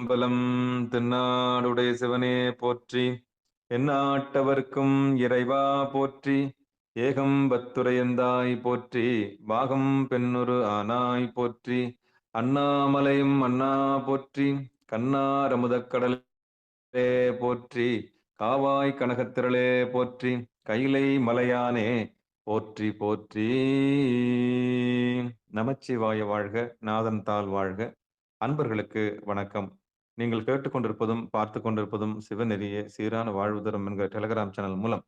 பலம் தென்னாடுடைய சிவனே போற்றி. எந்நாட்டவர்க்கும் இறைவா போற்றி. ஏகம்பத்துரையந்தாய் போற்றி. பாகம் பெண்ணுரு ஆனாய் போற்றி. அண்ணாமலையும் அண்ணா போற்றி. கண்ணார் அமுதக்கடலே போற்றி. காவாய் கனகத்திரளே போற்றி. கைலை மலையானே போற்றி போற்றி. நமச்சிவாய வாழ்க, நாதன் தாள் வாழ்க. அன்பர்களுக்கு வணக்கம். நீங்கள் கேட்டுக்கொண்டிருப்பதும் பார்த்து கொண்டிருப்பதும் சிவநெறிய சீரான வாழ்வுதரம் என்கிற டெலிகிராம் சேனல் மூலம்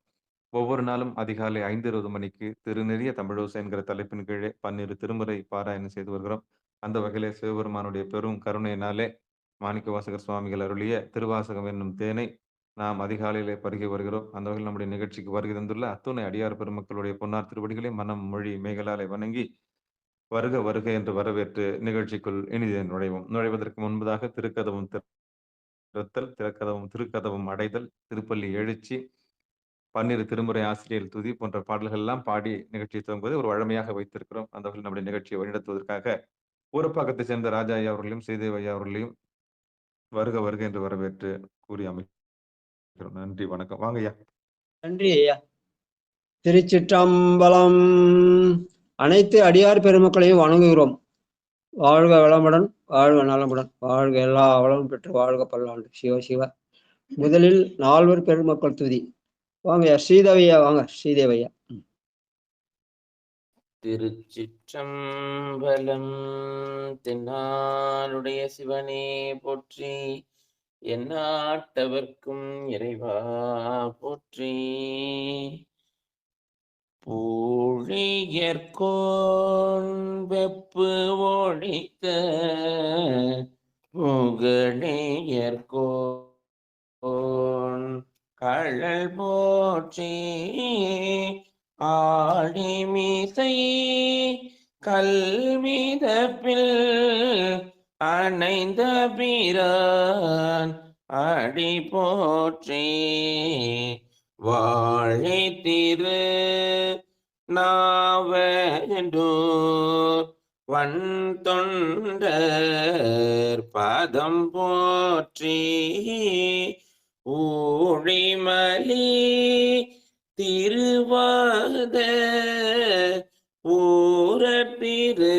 ஒவ்வொரு நாளும் அதிகாலை 5:20 மணிக்கு திருநெறிய தமிழோசை என்கிற தலைப்பின் கீழே 12 திருமுறை பாராயணம் செய்து வருகிறோம். அந்த வகையிலே சிவபெருமானுடைய பெரும் கருணையினாலே மாணிக்கவாசகர் சுவாமிகள் அருளிய திருவாசகம் என்னும் தேனை நாம் அதிகாலையிலே பருகி வருகிறோம். அந்த வகையில் நம்முடைய நிகழ்ச்சிக்கு வருகை தந்துள்ள அத்துணை அடியார் பெருமக்களுடைய பொன்னார் திருவடிகளை மனம் மொழி மேகலாலை வணங்கி வருக வருக என்று வரவேற்று நிகழ்ச்சிக்குள் இனிதே நுழைவோம். நுழைவதற்கு முன்பதாக திருக்கதவும் திறத்தல், திறக்கதவும் திருக்கதவும் அடைதல், திருப்பள்ளி எழுச்சி, 12 திருமுறை ஆசிரியர் துதி போன்ற பாடல்கள் எல்லாம் பாடி நிகழ்ச்சியை துவங்குவதை ஒரு வழமையாக வைத்திருக்கிறோம். அந்த வகையில் நம்முடைய நிகழ்ச்சியை வழிநடத்துவதற்காக ஊரப்பாக்கத்தை சேர்ந்த ராஜா ஐயா அவர்களையும் ஸ்ரீதேவி ஐயா அவர்களையும் வருக வருக என்று வரவேற்று கூறி அமைக்கிறோம். நன்றி, வணக்கம். வாங்க ஐயா. நன்றி ஐயா. திருச்சிற்றம்பலம். அனைத்து அடியார் பெருமக்களையும் வணங்குகிறோம். வாழ்க வளமுடன், வாழ்க நலமுடன், வாழ்க எல்லா வளமும் பெற்று வாழ்க பல்லாண்டு. சிவ சிவ. முதலில் 4 பெருமக்கள் துதி. வாங்கய்யா. ஸ்ரீதேவையா வாங்க. ஸ்ரீதேவையா. திருச்சிற்றம்பலம். தென்னாடுடைய சிவனே போற்றி. எந்நாட்டவர்க்கும் இறைவா போற்றி. பூழியர்கோன் வெப்பு ஒழித்த புகழியர்கோன் கழல் போற்றி. ஆடிமிசை கல்மிதப்பில் அணைந்த பிரான் அடி போற்றி. வாழை திரு நாவெண்டூர் வன் தொண்டர் பதம் போற்றி. ஊழிமலி திருவாத ஊரத்திரு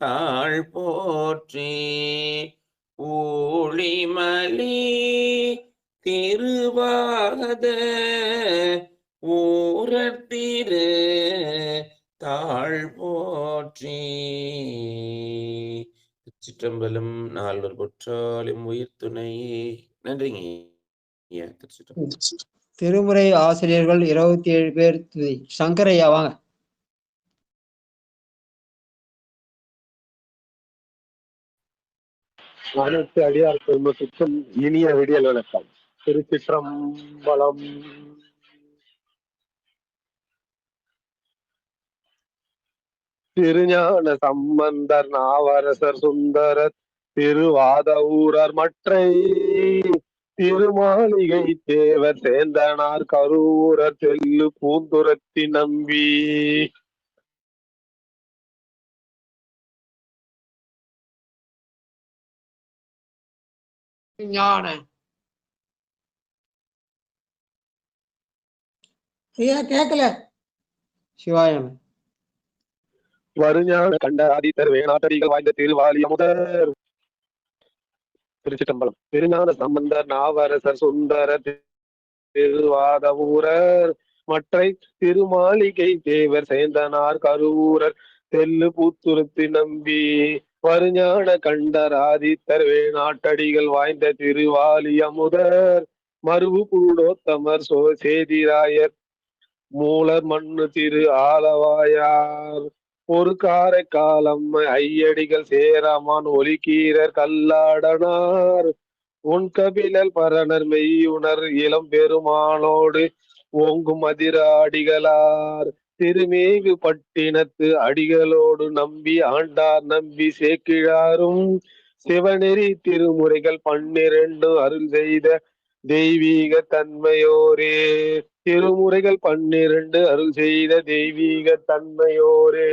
தாழ் போற்றி. ஊழிமலி திருவாத ஊரத்திரு தாழ் போற்றி. சிற்றம்பலம். 4 குற்றாலும் உயிர் துணையே. நன்றிங்க. திருமுறை ஆசிரியர்கள் 27 பேர் துதி. சங்கரையா வாங்க. அனைத்து அடியார் பெருமக்களுக்கும் இனிய விடியல் வணக்கம். திருச்சிற்றம்பலம். திருஞான சம்பந்தர் நாவரசர் சுந்தரர் திருவாத ஊரர் மற்றை திருமாளிகை தேவர் சேந்தனார் கரூரர் செல்லு பூந்துரத்தி நம்பி. கேட்கல. சிவாயம். வருஞான கண்ட ஆதித்தர் வேணாட்டடிகள் வாய்ந்த திருவாலியமுதர். திருச்சிட்டம்பலம். திருஞான சம்பந்தர் நாவரசர் சுந்தரர் திருவாத ஊரர் மற்றை திருமாளிகை தேவர் சேந்தனார் கரூரர் தெல்லு பூத்துருத்தி நம்பி. வருஞான கண்டர் ஆதித்தர் வேணாட்டடிகள் வாய்ந்த திருவாலியமுதர் மருவு பூடோத்தமர் சேதிராயர் மூலர் மண்ணு திரு ஆலவாயார் ஒரு காரை காலம் ஐயடிகள் சேரமான் ஒலிக்கீரர் கல்லாடனார் உன் கபிலல் பரணர் மெய்யுணர் இளம் பெருமானோடு ஓங்கும் அதிராடிகளார் திருமேகு பட்டினத்து அடிகளோடு நம்பி ஆண்டார் நம்பி சேக்கிழாரும் சிவநெறி திருமுறைகள் 12 அருள் செய்த தெய்வீக தன்மையோரே. திருமுறைகள் 12 அருள் செய்த தெய்வீக தன்மையோரே.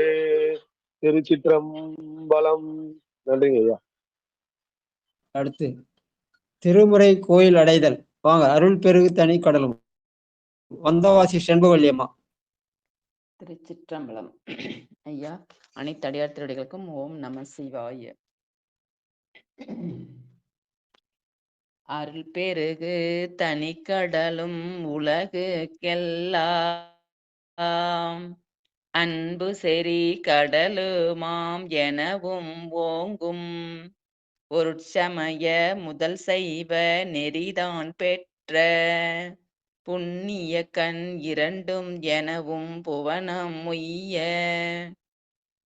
திருச்சிற்றம்பலம். நன்றிங்க ஐயா. அடுத்து திருமுறை கோயில் அடைதல். வாங்க, அருள் பெருகு தனி கடலும். வந்தவாசி செண்பகவல்லியம்மா. திருச்சிற்றம்பலம். ஐயா, அனைத்து அடியார் திருடிகளுக்கும் ஓம் நம சிவாய. அருள் பெருகு தனிக்கடலும் உலகுக்கெல்லாம் அன்பு செறி கடலுமாம் எனவும் ஓங்கும் பொருட்சமய முதல் செய்வ நெறிதான் பெற்ற புண்ணிய கண் இரண்டும் எனவும் புவனம் உய்ய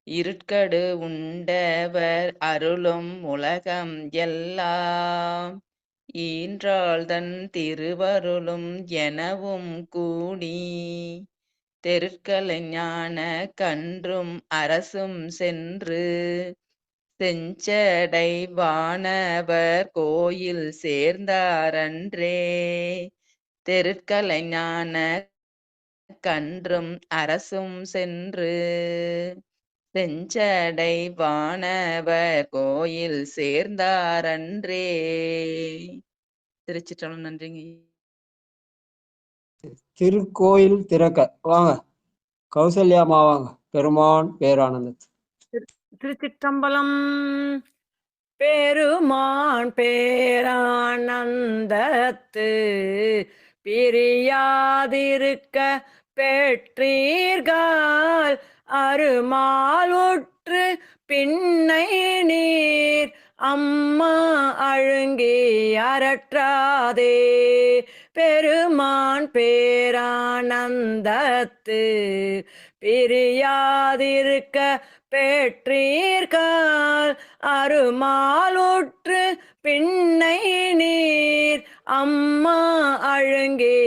இருட்கடு உண்டவர் அருளும் உலகம் எல்லாம் ஈன்றாள் தன் திருவருளும் எனவும் கூடி தெருட்களை ஞான கன்றும் அரசும் சென்று செஞ்சடை வானவர் கோயில் சேர்ந்தாரன்றே தெருட்களை ஞான கன்றும் அரசும் சென்று செஞ்சடை வானவர் கோயில் சேர்ந்தாரன்றே. திருச்சிற்றம்பலம். நன்றிங்க. திருக்கோயில் திறக்க. வாங்க, கௌசல்யாமா வாங்க. பெருமான் பேரானந்தத்து. திருச்சிற்றம்பலம். பெருமான் பேரானந்தத்து பிரியாதிருக்க பெற்றீர்கள் அருமால் உற்று பின்னை நீர் அம்மா அழுங்கி அரற்றாதே. பெருமான் பேரானந்தத்து பிரியாதிருக்க பெற்றீர்கள் அருமால் உற்று பின்னை நீர் அம்மா அழுங்கி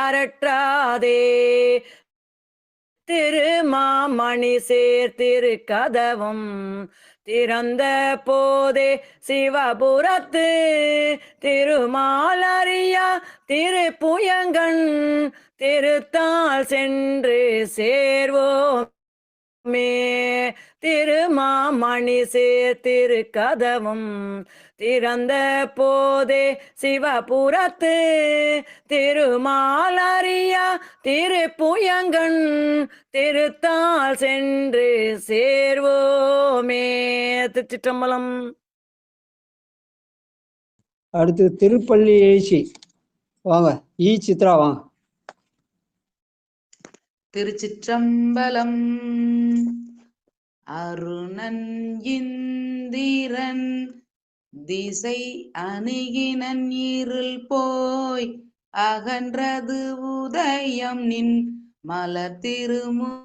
அரற்றாதே. திருமாமணி சேர்த்திரு கதவும் திறந்த போதே சிவபுரத்து திருமாலறியா திருப்புயங்கன் திருத்தாள் சென்று சேர்வோமே. திருமாமணி சேர்த்திரு கதவும் திறந்த போதே சிவபுரத்து திருமாலறியா திருப்புயங்கன் திருத்தாள் சென்று சேர்வோமே. திருச்சிற்றம்பலம். அடுத்து திருப்பள்ளி எழுச்சி. வாங்க, ஈ சித்ரா வாங்க. திருச்சிற்றம்பலம். அருணன் இந்திரன் திசை அணுகினன் இருள் போய் அகன்றது உதயம் நின் மலர் திருமுகத்தின்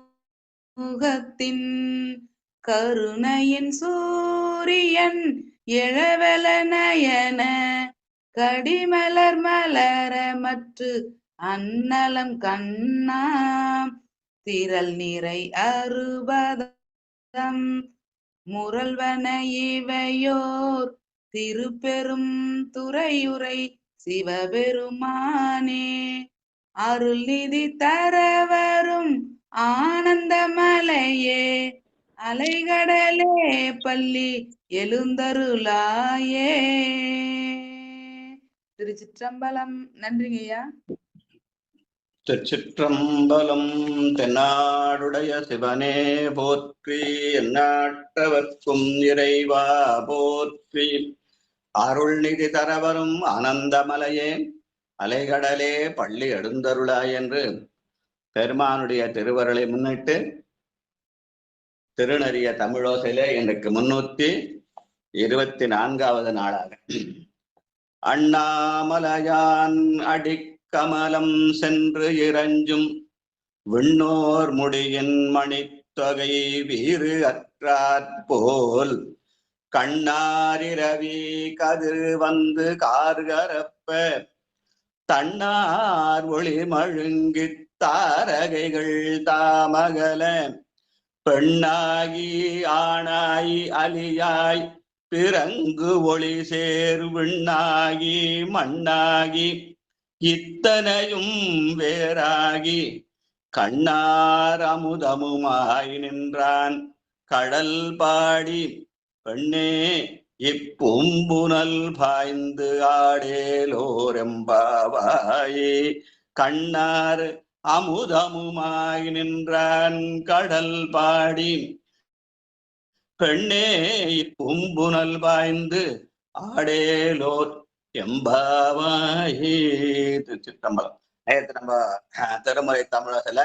கருணையின் சூரியன் எழவெல நயன கடிமலர் மலர மற்று அன்னலம் கண்ணாம் திரள் நிறை அறுபதம் முரல்வன இவையோர் திருப்பெரும் துறையுரை சிவபெருமானே. அருள் நிதி தரவரும் ஆனந்த மலையே அலைகடலே பள்ளி எழுந்தருளாயே. திருச்சிற்றம்பலம். நன்றிங்கய்யா. திருச்சிற்றம்பலம். தென்னாடுடைய சிவனே போற்றி, எந்நாட்டவர்க்கும் இறைவா போற்றி. அருள்நிதி தரவரும் ஆனந்தமலையே அலைகடலே பள்ளி எழுந்தருளாய் என்று பெருமானுடைய திருவருளை முன்னிட்டு திருநறிய தமிழோசையிலே இன்றைக்கு 324வது நாளாக அண்ணாமலையான் அடிக்கமலம் சென்று இறஞ்சும் விண்ணோர் முடியின் மணித்தொகை வீறு அற்றாற்போல் கண்ணாரிரவி கதிர் வந்து கார்கரப்ப தன்னார் ஒளி மழுங்கி தாரகைகள் தாமகல பெண்ணாகி ஆணாய் அலியாய் பிறங்கு ஒளி சேர் விண்ணாகி மண்ணாகி இத்தனையும் வேறாகி கண்ணார் அமுதமுமாய் நின்றான் கடல் பாடி பெண்ணே இப்பூம்புனல் பாய்ந்து ஆடேலோரெம்பாவாயே கண்ணார் அமுதமுமாய் நின்றான் கடல் பாடி பெண்ணே இப்பூம்புனல் பாய்ந்து ஆடேலோர் எம்பாவாயே. திருச்சிற்றம்பலம். நேற்று நம்ம திருமுறை தமிழகத்துல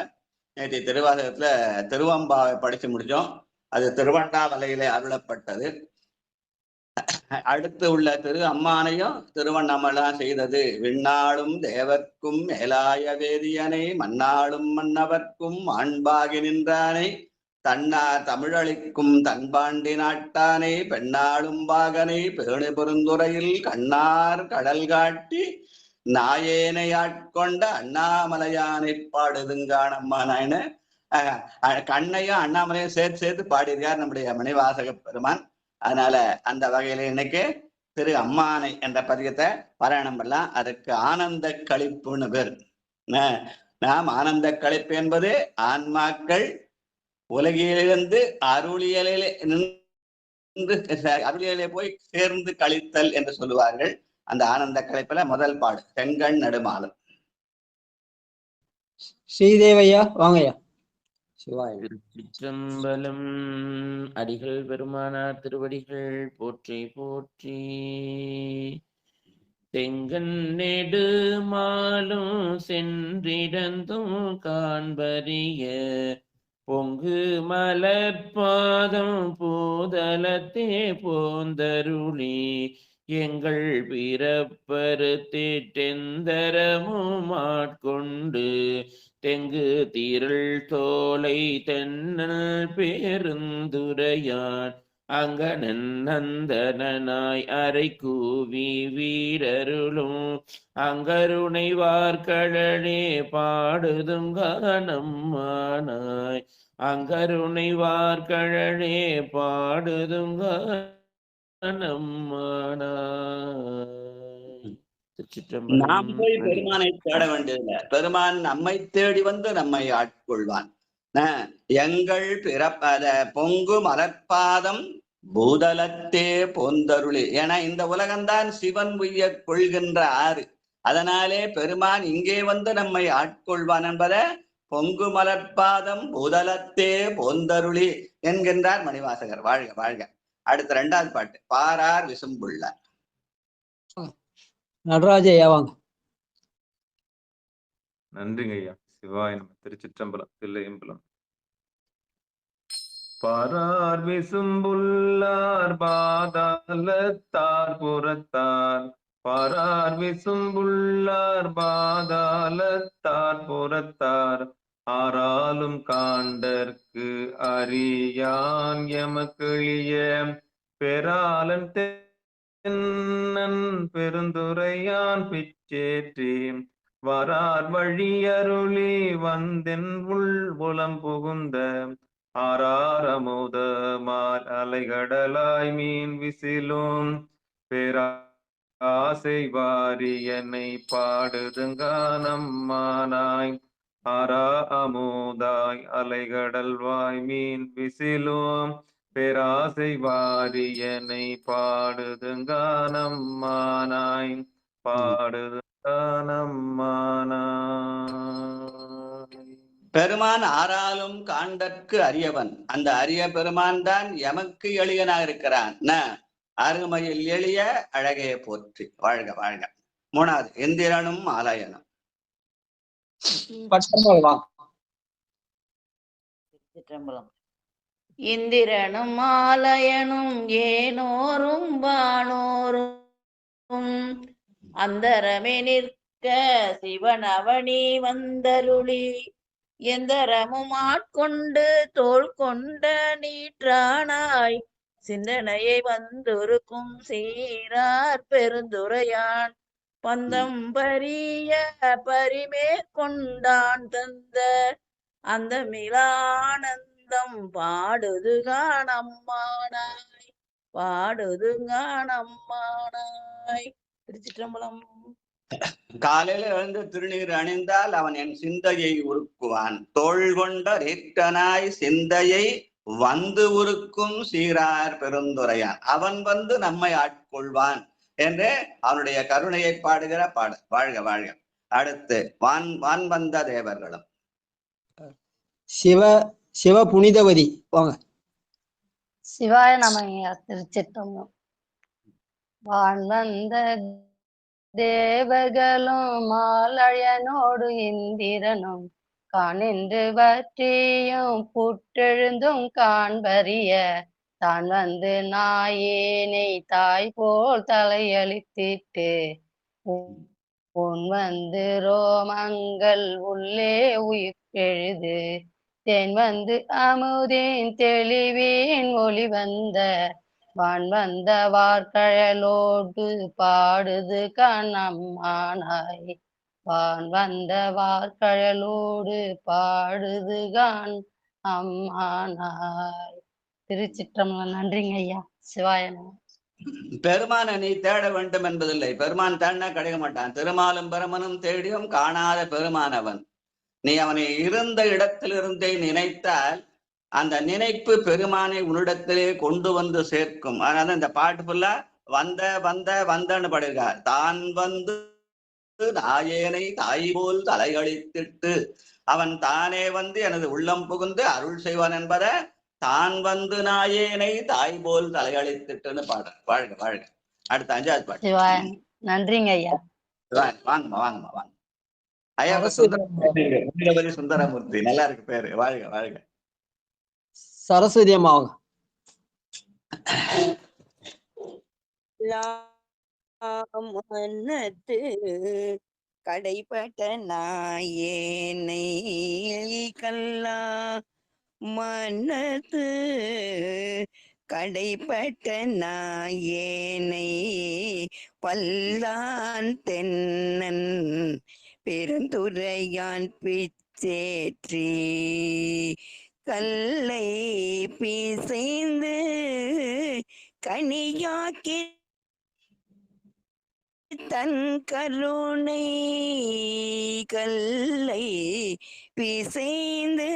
நேற்று திருவாசகத்துல திருவம்பாவை படிச்சு முடிச்சோம். அது திருவண்ணாமலையிலே அருளப்பட்டது. அடுத்து உள்ள திரு அம்மானையும் திருவண்ணாமலை செய்தது. விண்ணாளும் தேவர்க்கும் மேலாய வேதியனை மண்ணாளும் மன்னவர்க்கும் மாண்பாகி நின்றானை தன்னார் தமிழளிக்கும் தன்பாண்டி நாட்டானை பெண்ணாளும் பாகனை பேணு பெருந்துறையில் கண்ணார் கடல் காட்டி நாயேனை ஆட்கொண்ட அண்ணாமலையானை பாடுதுங்கானம்மானாயின்னு கண்ணையும் அண்ணாமலையும் சேர்த்து பாடியிருக்கார் நம்முடைய மணிவாசக பெருமான். அதனால அந்த வகையில இன்னைக்கு திரு அம்மானை என்ற பதியத்தை பாராயணம் பண்ணலாம். அதுக்கு ஆனந்த களிப்புன்னு பேர். நாம் ஆனந்த களிப்பு என்பது ஆன்மாக்கள் உலகிலிருந்து அருளியலிலே நின்று அருளியலே போய் சேர்ந்து கழித்தல் என்று சொல்லுவார்கள். அந்த ஆனந்த களைப்புல முதல் பாடு செங்கண் நடுமாலும். ஸ்ரீதேவையா வாங்கய்யா. சிவாய். திருச்சிற்றம்பலம். அடிகள் பெருமானார் திருவடிகள் போற்றி போற்றி. செங்கண் நெடுமாலும் சென்றிடந்தும் காண்பரிய பொங்கு மலர்பாதம் பூதலத்தே போந்தருளி எங்கள் பிறப்பருத்திட்டெந்தரமும் ஆட்கொண்டு தெங்கு திரள் தோலை தென்னல் பெருந்துரையான் அங்கனன் நந்தனாய் அரை கூவி வீரருளும் அங்கருணை வார்கழலே பாடுதுங்கானம்மானாய் அங்கருணை வார்கழலே பாடுதுங்கானம்மானாய். நாம் போய் பெருமானை தேட வேண்டியதில்லை. பெருமான் நம்மை தேடி வந்து நம்மை ஆட்கொள்வான். எங்கள் பிறப்பத பொங்கு மலர்பாதம் பூதலத்தே போந்தருளி. ஏன்னா இந்த உலகம்தான் சிவன் உய்ய கொள்கின்ற ஆறு. அதனாலே பெருமான் இங்கே வந்து நம்மை ஆட்கொள்வான் என்பதை பொங்கு மலர்பாதம் பூதலத்தே போந்தருளி என்கின்றார் மணிவாசகர். வாழ்க வாழ்க. அடுத்த இரண்டாவது பாட்டு பாரார் விசும்புள்ளார். நடராஜையா வாங்க. நன்றிங்க ஐயா. சிவாய நம. திருச்சிற்றம்பலம். தில்லையம்பலம். பாரார் விசும்புள்ளார் பாதாளத்தார் புறத்தார் பாரார் விசும்புள்ளார் பாதாளத்தார் புறத்தார் ஆறாலும் காண்டற்கு அறியான் எமக்கிழிய பெறாலன் தென்னன் பெருந்துரையான் பிச்சேற்றி வரார் வழியருளி வந்தென் உள் புலம் புகுந்த ஆறாரமுதமால் அலைகடலாய் மீன் விசிலும் பேராசை வாரியனை பாடுதுங்கானம்மானாய் ஆரா அமுதாய் அலைகடல் வாய் மீன் விசிலும் பேராசை வாரியனை பாடுதுங்கானம்மானாய் பாடுதுங்கானம்மானாய். பெருமான் ஆறாலும் காண்டற்கு அரியவன். அந்த அரிய பெருமான் தான் எமக்கு எளியனாக இருக்கிறான். அருமையில் எளிய அழகே போற்றி. வாழ்க வாழ்க. மூணாவது இந்திரனும் ஆலயனும். இந்திரனும் ஆலயனும் ஏனோரும் வானோரும் அந்தரமே நிற்க சிவன் அவனி வந்தருளி எந்தரமும் ஆட்கொண்டு தோள் கொண்ட நீற்றானாய் சிந்தனையை வந்திருக்கும் சீரார் பெருந்துரையான் பந்தம் பரிய பரிமேற்கொண்டான் தந்த அந்த மிலானந்தம் பாடுதுகானம்மானாய் பாடுதுகானம்மானாய். திருச்சிற்றம்பலம். காலையில எழுந்து திருநீர் அணிந்தால் அவன் என் சிந்தையை உருக்குவான். தோள் கொண்ட ரீட்டனாய் சிந்தையை வந்து உருக்கும் சீரார் பெருந்துரையான். அவன் வந்து நம்மை ஆட்கொள்வான் என்று அவனுடைய கருணையை பாடுகிற பாடல். வாழ்க வாழ்க. அடுத்து வான் வந்த தேவர்களும். சிவ புனிதவதி வாங்க. சிவாய நம. திருச்சிற்றம்பலம். வான் வந்த தேவர்களும் மாலயனோடு இந்திரனும் காணின்று வற்றியும் புற்றெழுந்தும் காண்பறிய தான் வந்து நாயேனை தாய் போல் தலையளித்திட்டு உன் வந்து ரோமங்கள் உள்ளே உயிர் எழுது தேன் வந்து அமுதின் தெளிவின் ஒளி வந்த வான் வந்த வார்கழலோடு பாடுது கண்ணம்மானாய். வான் வந்த வார்கழலோடு பாடுது கான் அம்மானாய். திருச்சிற்றம்பலம். நன்றிங்க ஐயா. சிவாயனம். பெருமானை நீ தேட வேண்டும் என்பதில்லை. பெருமான் தேடினா கிடைக்க மாட்டான். திருமாலும் பெருமனும் தேடியும் காணாத பெருமானவன். நீ அவனை இருந்த இடத்திலிருந்தே நினைத்தால் அந்த நினைப்பு பெருமானை உன்னிடத்திலே கொண்டு வந்து சேர்க்கும். அதனால இந்த பாட்டு ஃபுல்லா வந்தன்னு பாடியிருக்கார். தான் வந்து நாயேனை தாய் போல் தலையளித்திட்டு அவன் தானே வந்து எனது உள்ளம் புகுந்து அருள் செய்வான் என்பதை தான் வந்து நாயேனை தாய் போல் தலையளித்துட்டுன்னு பாடுற. வாழ்க வாழ்க. அடுத்த 5வது பாட்டு. நன்றிங்க ஐயா. வாங்கம்மா வாங்கம்மா வாங்க. ஐயா சுந்தரமூர்த்தி. சுந்தரமூர்த்தி நல்லா இருக்கு பேரு. வாழ்க வாழ்க. சரஸ்வதி அம்மா வாங்க. மன்னத்து கடைப்பட்ட நாயேனை கல்லா மன்னத்து கடைப்பட்ட நாயேனை பல்லான் தென்னன் பெருந்துரையான் பிச்சேற்றி கல்லை பிசைந்து கனியாக்கி தன் கருணை கல்லை பிசைந்து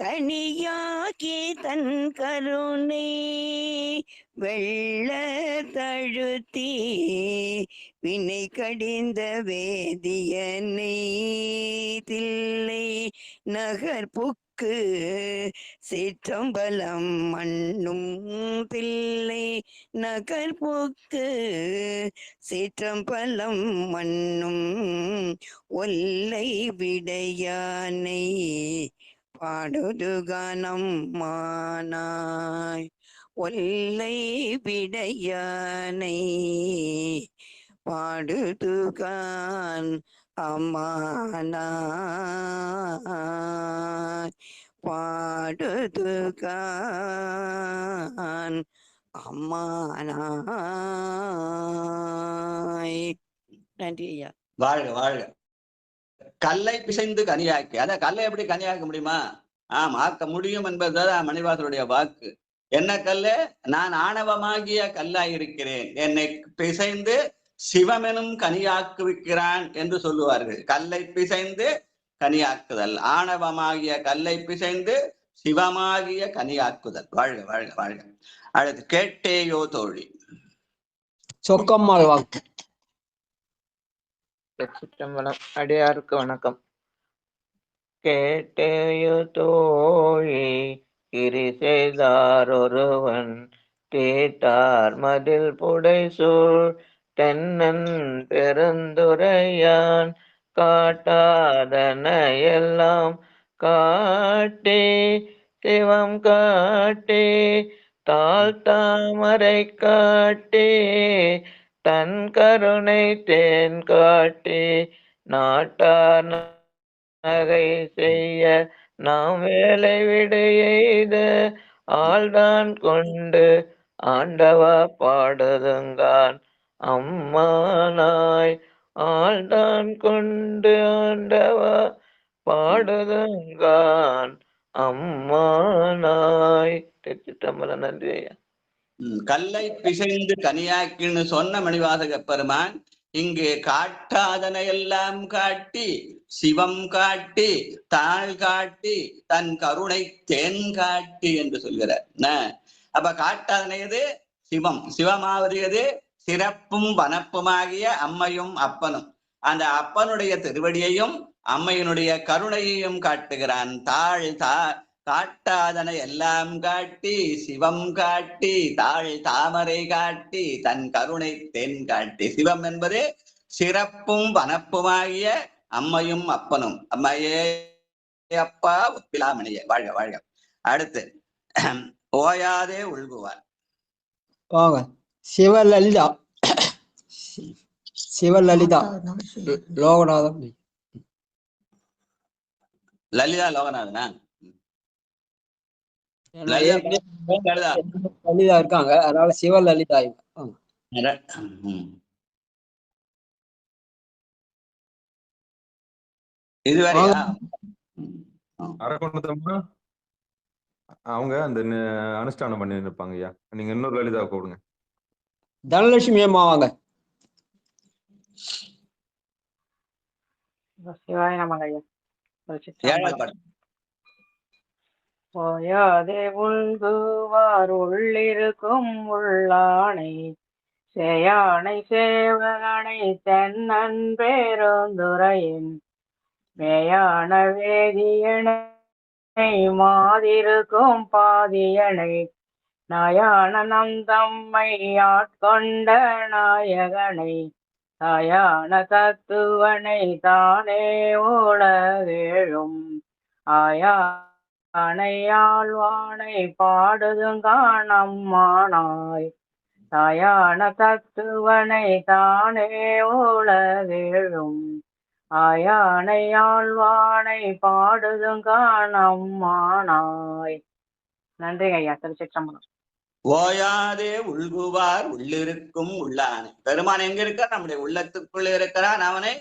கனியாக்கி தன் கருணை வெள்ள தழுத்தி வினை கடிந்த வேதியனை தில்லை நகர்புக்கு சிற்றம்பலம் மண்ணும் தில்லை நகர்புக்கு சிற்றம்பலம் மண்ணும் ஒல்லை விடையானை பாடுதுகானம் மானாய். ஒல்லை விடையானை பாடுதுகான் அம்மானாய். பாடுதுகான் அம்மானாய். நன்றி ஐயா. வாழ்க வாழ்க. கல்லை பிசைந்து கனியாக்கி. அதான் கல்லை எப்படி கனியாக்க முடியுமா? ஆக்க முடியும் என்பதுதான் மணிவாசருடைய வாக்கு. என்ன கல்லு? நான் ஆணவமாகிய கல்லாய் இருக்கிறேன், என்னை பிசைந்து சிவமெனும் கனியாக்குவிக்கிறான் என்று சொல்லுவார்கள். கல்லை பிசைந்து கனியாக்குதல், ஆணவமாகிய கல்லை பிசைந்து சிவமாகிய கனியாக்குதல். வாழ்க வாழ்க வாழ்க. அடுத்து கேட்டேயோ தோழி. சொக்கம்மாள் வாக்கு. சிற்றம்பலம். அடியாருக்கு வணக்கம். கேட்டேயோ தோழி கிரி செய்தார் ஒருவன் கேட்டார் மதில் புடைசூழ் தென்னன் பெருந்துரையான் காட்டாதன எல்லாம் காட்டி சிவம் காட்டி தாழ் தாமரை காட்டி தன் கருணை தேன் காட்டி நாட்டார் நகை செய்ய நாம் வேலை விடு எய்த ஆள்தான் கொண்டு ஆண்டவா பாடுதுங்கான் அம்மானாய். ஆள்தான் கொண்டு ஆண்டவா பாடுதுங்கான் அம்மானாய். திருச்சிற்றம்பலம். நன்றி ஐயா. கல்லை பிசைந்து கனியாக்கின்னு சொன்ன மணிவாசக பெருமான் இங்கே காட்டாதனை எல்லாம் காட்டி சிவம் காட்டி தாழ் காட்டி தன் கருணை தேன் காட்டி என்று சொல்கிறார். அப்ப காட்டாதனை எது? சிவம். சிவமாவது எது? சிறப்பும் வனப்புமாகிய அம்மையும் அப்பனும். அந்த அப்பனுடைய திருவடியையும் அம்மையினுடைய கருணையையும் காட்டுகிறான். காட்டாதனை எல்லாம் காட்டி சிவம் காட்டி தாழ் தாமரை காட்டி தன் கருணை தென் காட்டி. சிவம் என்பது சிறப்பும் வனப்புமாகிய அம்மையும் அப்பனும். அம்மையே அப்பா ஒப்பிலாமணியே வாழ்க வாழ்க. அடுத்து ஓயாதே உள்குவார். வாங்க. சிவலலிதா சிவலலிதா லோகநாதன். லலிதா லோகநாதனா? லலிதா இருக்காங்க, அதனால சிவலலிதா. இதுவரையா அரக்கோணத்தம்மா அவங்க அந்த அனுஷ்டானம் பண்ணி இருப்பாங்க ஐயா. நீங்க இன்னொரு லலிதா கூப்பிடுங்க. தனலட்சுமி அம்மா வாங்க. சிவாய நமக ஐயா. ஏழாவது பாடல். ஓயாதே உள்குவார் உள்ளிருக்கும் உள்ளானை சேயானை சேவகனை தென்னன் பேருந்துரையின் மேயான வேதியனை மாதிருக்கும் பாதியனை நாயான நந்தம்மை ஆட்கொண்ட நாயகனை தாயான தத்துவனை தானே உலகேழும் ஆயானையாழ்வானை பாடுதுங்கானம்மானாய் தாயான தத்துவனை தானே உலகேழும் ஆயானையாழ்வானை பாடுதுங்கானம்மானாய். நன்றிங்க ஐயா. திருச்சிற்றம்பலம். ஓயாதே உள்குவார் உள்ளிருக்கும் உள்ளானை. பெருமான் எங்க இருக்கார்? நம்முடைய உள்ளத்துக்குள்ள இருக்கிறான். அவனை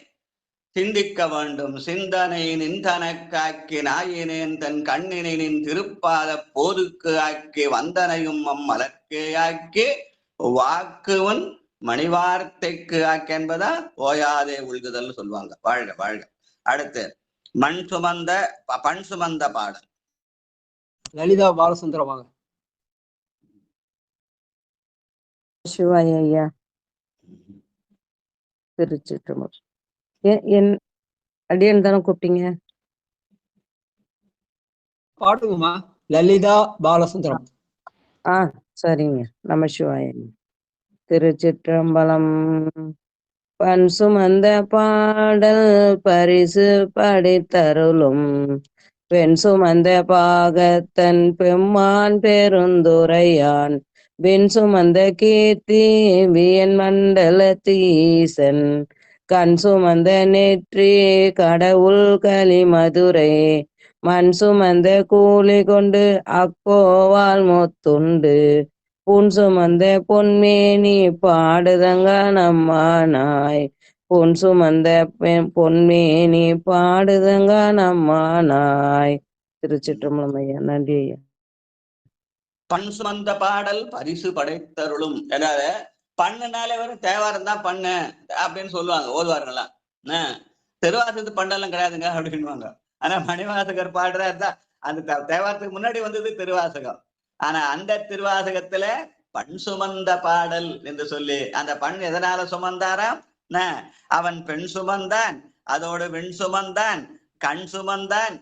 சிந்திக்க வேண்டும். சிந்தனை நின்றனக்காக்கி நாயினேன் தன் கண்ணினை நின் திருப்பாத போதுக்கு ஆக்கி வந்தனையும் மலர்க்கே ஆக்கி வாக்குவன் மணிவார்த்தைக்கு ஆக்கி என்பதா ஓயாதே உள்குதல் சொல்லுவாங்க. வாழ்க வாழ்க. அடுத்து பண் சுமந்த பாடல். லலிதா பாலசுந்தரம் வாங்க. சிவாய ஐயா. திருச்சிற்றம்பலம். என் அடியன் தானே கூப்பிட்டீங்க? பாடுங்கம்மா. லலிதா பாலசுந்தரம். சரிங்க. நம சிவாய. திருச்சிற்றம்பலம். பண் சுமந்த பாடல் பரிசு படித்தருளும் பெண் சுமந்த பாகத்தன் பெம்மான் பெருந்துரையான் பின் சுமந்த கீர்த்தி வியன் மண்டலத்தீசன் கண் சுமந்த நெற்றி கடவுள் களிமதுரை மண் சுமந்த கூலி கொண்டு அக்கோவால் முத்துண்டு புன் சுமந்த பொன்மேனி பாடுதங்க நம்மானாய் பொன் சுமந்த பொன்மேனி பாடுதங்க நம்மானாய். திருச்சிற்றம்பலம் ஐயா. நன்றி ஐயா. பண் சுமந்த பாடல் பரிசு படைத்தருளும். ஏதாவது பண்ணுனாலே வரும் தேவாரம் தான் பண்ணு அப்படின்னு சொல்லுவாங்க ஓதுவார்கள்லாம். திருவாசத்து பண்ணெல்லாம் கிடையாதுங்க அப்படின்வாங்க. ஆனா மணிவாசகர் பாடுறாருதான். அந்த தேவாரத்துக்கு முன்னாடி வந்தது திருவாசகம். ஆனா அந்த திருவாசகத்துல பண் சுமந்த பாடல் என்று சொல்லி அந்த பண் எதனால சுமந்தாராம்? அவன் பெண் சுமந்தான், அதோடு வெண் சுமந்தான், கண் சுமந்தான்,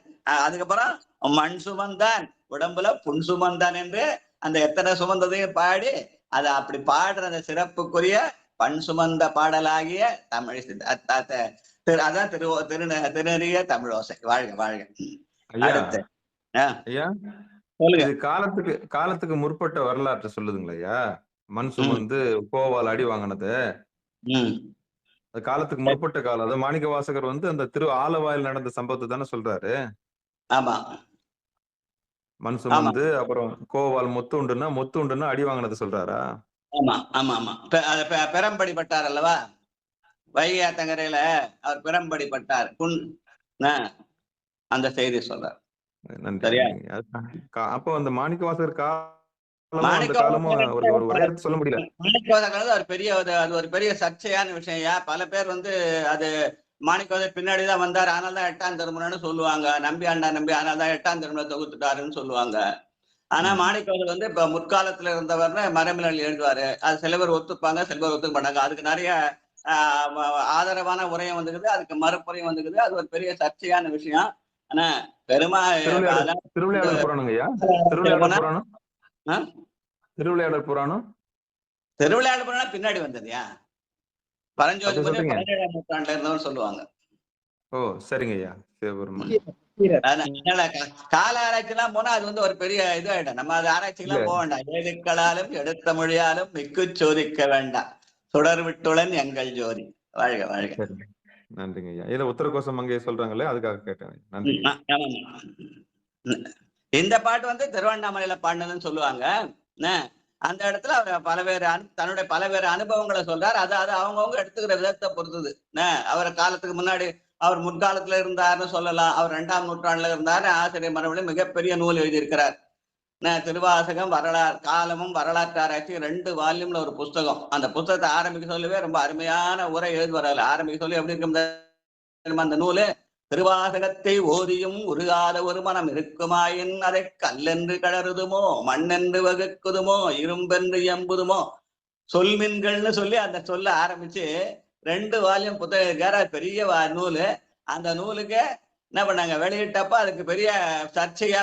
அதுக்கப்புறம் மண் சுமந்தான், உடம்புல புண் சுமந்தான் என்று அந்த எத்தனை சுமந்ததையும் பாடி அதை அப்படி பாடுற அந்த சிறப்புக்குரிய பண் சுமந்த பாடலாகிய தமிழ் அதான் திருநெறிய தமிழோசை. வாழ்க வாழ்க. அடுத்து இது காலத்துக்கு முற்பட்ட வரலாற்றை சொல்லுதுங்களா ஐயா? மண் சுமந்து கோவால் அடி வாங்கினது அது காலத்துக்கு முற்பட்ட காலம். அது மாணிக்க வாசகர் அந்த திரு ஆலவாயில் நடந்த சம்பவத்தை தானே சொல்றாரு. ஆமா. மண் சுமந்து அப்புறம் கோவால் முத்து உண்டுன்னா அடி வாங்கினது சொல்றாரா? ஆமா ஆமா ஆமா. பெரம்படி பட்டார் அல்லவா? வைகை ஆத்தங்கரையில அவர் பெரம்படி பட்டார் அந்த செய்தி சொல்றார். நன்றி. அப்போ அந்த மாணிக்க வாசகர் அந்த காலமும் ஒரே இடத்துல சொல்ல முடியல. மாணிக்கவாசகர் அது ஒரு பெரிய சர்ச்சையான விஷயம். பல பேர் அது மாணிக்கவாசகர் பின்னாடிதான் வந்தார், ஆனால் தான் 8ஆம் திருமுறைன்னு சொல்லுவாங்க. நம்பி ஆனால் தான் 8ஆம் திருமுறை தொகுத்துட்டாருன்னு சொல்லுவாங்க. ஆனா மாணிக்கவாசகர் இப்ப முற்காலத்துல இருந்தவர்னு மறைமலையில் எழுதுவாரு. அது சில பேர் ஒத்துப்பாங்க, சில பேர் ஒத்துக்க மாட்டாங்க. அதுக்கு நிறைய ஆதரவான உரையும் வந்துக்குது, அதுக்கு மறுப்புரையும் வந்துக்குது. அது ஒரு பெரிய சர்ச்சையான விஷயம். ஆனா திருவிளையாடல் புராணம் ஐயா, திருவிளையாடல் புராணம் பின்னாடி வந்ததுயா. பரஞ்சோதி 17ஆம் நூற்றாண்டுல இருந்தவங்க சொல்லுவாங்க. ஓ சரிங்க ஐயா, சிவபெருமான். கால ஆராய்ச்சி எல்லாம் போனா அது ஒரு பெரிய இது ஆயிடும். நம்ம அது ஆராய்ச்சிக்கு எல்லாம் போக வேண்டாம். ஏதுக்களாலும் எடுத்த மொழியாலும் மிக்கு சோதிக்க வேண்டாம், சுடர் விட்டுளன் எங்கள் ஜோதி. வாழ்க வாழ்க. நன்றிங்க ஐயா. இதை உத்தரகோசம் அங்கே சொல்றாங்களே, அதுக்காக கேட்டேன். நன்றி. இந்த பாட்டு திருவண்ணாமலையில பாடினதுன்னு சொல்லுவாங்க. அந்த இடத்துல அவர் தன்னுடைய பலவேறு அனுபவங்களை சொல்றார். அது அவங்கவுங்க எடுத்துக்கிற விதத்தை பொறுத்தது. அவர் காலத்துக்கு முன்னாடி அவர் முற்காலத்துல இருந்தாருன்னு சொல்லலாம். அவர் 2ஆம் நூற்றாண்டுல இருந்தாரு. ஆசிரியர் மரபில் மிகப்பெரிய நூல் எழுதியிருக்கிறார். திருவாசகம் காலமும் வரலாற்று ஆராய்ச்சி 2 வால்யூம்ல ஒரு புஸ்தகம். அந்த புத்தகத்தை ஆரம்பிக்க சொல்லவே ரொம்ப அருமையான உரை எழுதுவார். ஆரம்பிக்க சொல்லி எப்படி இருக்கும் அந்த நூலு? திருவாசகத்தை ஓதியும் உருகாத ஒரு மனம் இருக்குமாயின் அதை கல்லென்று கழறுதுமோ, மண்ணென்று வகுக்குதுமோ, இரும்பென்று எம்புதுமோ, சொல்மின்கள்னு சொல்லி அந்த சொல்ல ஆரம்பிச்சு 2 வால்யூம் புத்தகம் இருக்காரு. பெரிய நூலு. அந்த நூலுக்கு என்ன பண்ணாங்க, வெளியிட்டப்ப அதுக்கு பெரிய சர்ச்சையா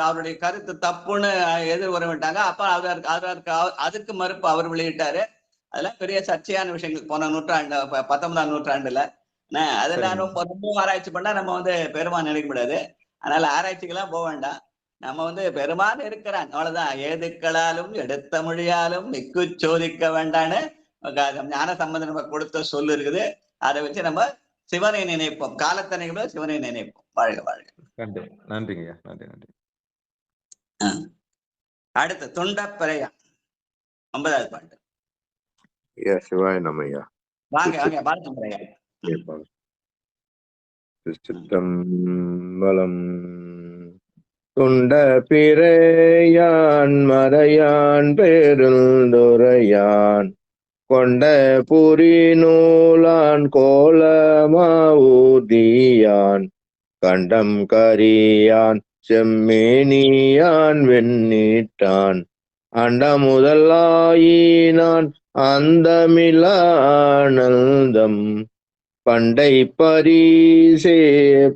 அவருடைய கருத்து தப்புன்னு எதிர்வரவிட்டாங்க. அப்ப அதுக்கு மறுப்பு அவர் வெளியிட்டாரு. அதெல்லாம் பெரிய சர்ச்சையான விஷயங்கள் போன நூற்றாண்டு, 19ஆம் நூற்றாண்டுல. அதெல்லாம் ரொம்ப ஆராய்ச்சி பண்ணா நம்ம பெருமான் நினைக்க முடியாது. அதனால ஆராய்ச்சிக்கெல்லாம் போக வேண்டாம். நம்ம பெருமான் இருக்கிறான், அவ்வளவுதான். ஏதுக்களாலும் எடுத்த மொழியாலும் மிக்கு சோதிக்க வேண்டான்னு ஞான சம்பந்தம் நம்ம கொடுத்த சொல்லு இருக்குது. அதை வச்சு நம்ம சிவனை நினைப்போம், காலத்தனை சிவனை நினைப்போம். வாழ்க வாழ்க. நன்றிங்க. நன்றி நன்றி. அடுத்து துண்டப்பிரையா 9வது பாட்டு. சிவாய நமய்யா. வாங்க வாங்க பாலச்சந்திரையா. சித்தம்பலம் துண்ட பிறையான் மறையான் பெருந்துரையான் கொண்ட புரி நூலான் கோலமாவூதியான் கண்டம் கரியான் செம்மேனியான் வெண்ணீட்டான் அண்ட முதலாயினான் அந்தமிலானந்தம் பண்டை பரிசே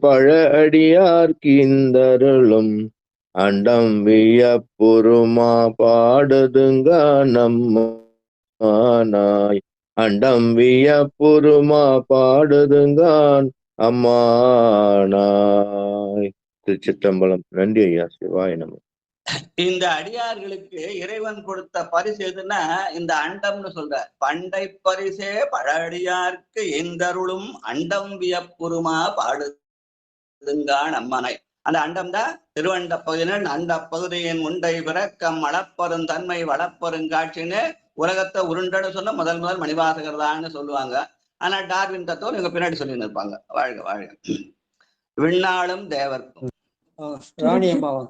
பழ அடியார்க்கிந்தருளும் அண்டம் வியப்புருமா பாடுதுங்க நம்மானாய் அண்டம் வியப்புருமா பாடுதுங்கான் அம்மானாய். திருச்சிற்றம்பலம். நன்றி ஐயா. சிவாய நம. இந்த அடியார்களுக்கு இறைவன் கொடுத்த பரிசு எதுன்னா இந்த அண்டம்னு சொல்ற. பண்டை பரிசே பழடியார்க்கு எந்தருளும் அண்டம் வியப்புருமா பாடுதுங்கான் அம்மனாய். அந்த அண்டம் தான் திருவண்ட பகுதியினர். அந்த பகுதியின் உண்டை பிறக்கம் அளப்பெரும் தன்மை வளப்பெரும் காட்சின்னு உலகத்தை உருண்டன்னு சொன்ன முதல் மணிவாசகர் தான்னு சொல்லுவாங்க. ஆனா டார்வின் தத்துவம் இவங்க பின்னாடி சொல்லி இருப்பாங்க. வாழ்க வாழ்க. விண்ணாளும் தேவர்க்கும். ராணி அம்மாவா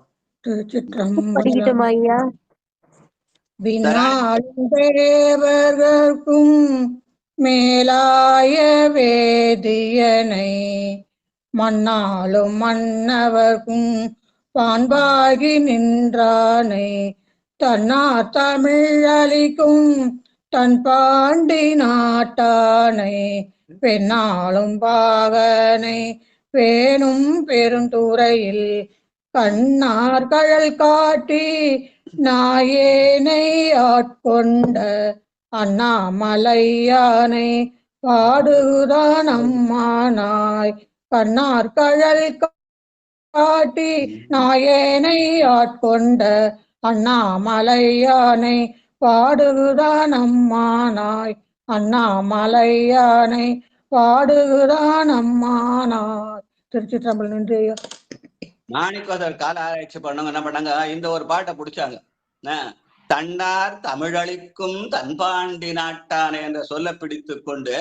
விண்ணாளும் தேவர்க்கும் மேலாய வேதியனை மண்ணாளும் மன்னவர்க்கும் பான்பாகி நின்றானை தன்னார் தமிழளிக்கும் தன் பாண்டி நாட்டானை பெண்ணாளும் பாகனை பேணும் பெருந்துறையில் கண்ணார் கழல் காட்டி நாயேனை ஆட்கொண்ட அண்ணாமலையானை பாடுகிறான் அம்மானாய். கண்ணார் கழல் காட்டி நாயேனை ஆட்கொண்ட அண்ணாமலையானை பாடுகிறான் அம்மானாய். அண்ணாமலையானை பாடுகிறான் அம்மானாய். திருச்சிற்றம்பலம். நன்றி ஐயா. மாணிக்கவாசகர் கால ஆராய்ச்சி பண்ணவங்க என்ன பண்ணாங்க, இந்த ஒரு பாட்டை பிடிச்சாங்க. தன்னார் தமிழளிக்கும் தன்பாண்டி நாட்டானே என்ற சொல்ல பிடித்து கொண்டு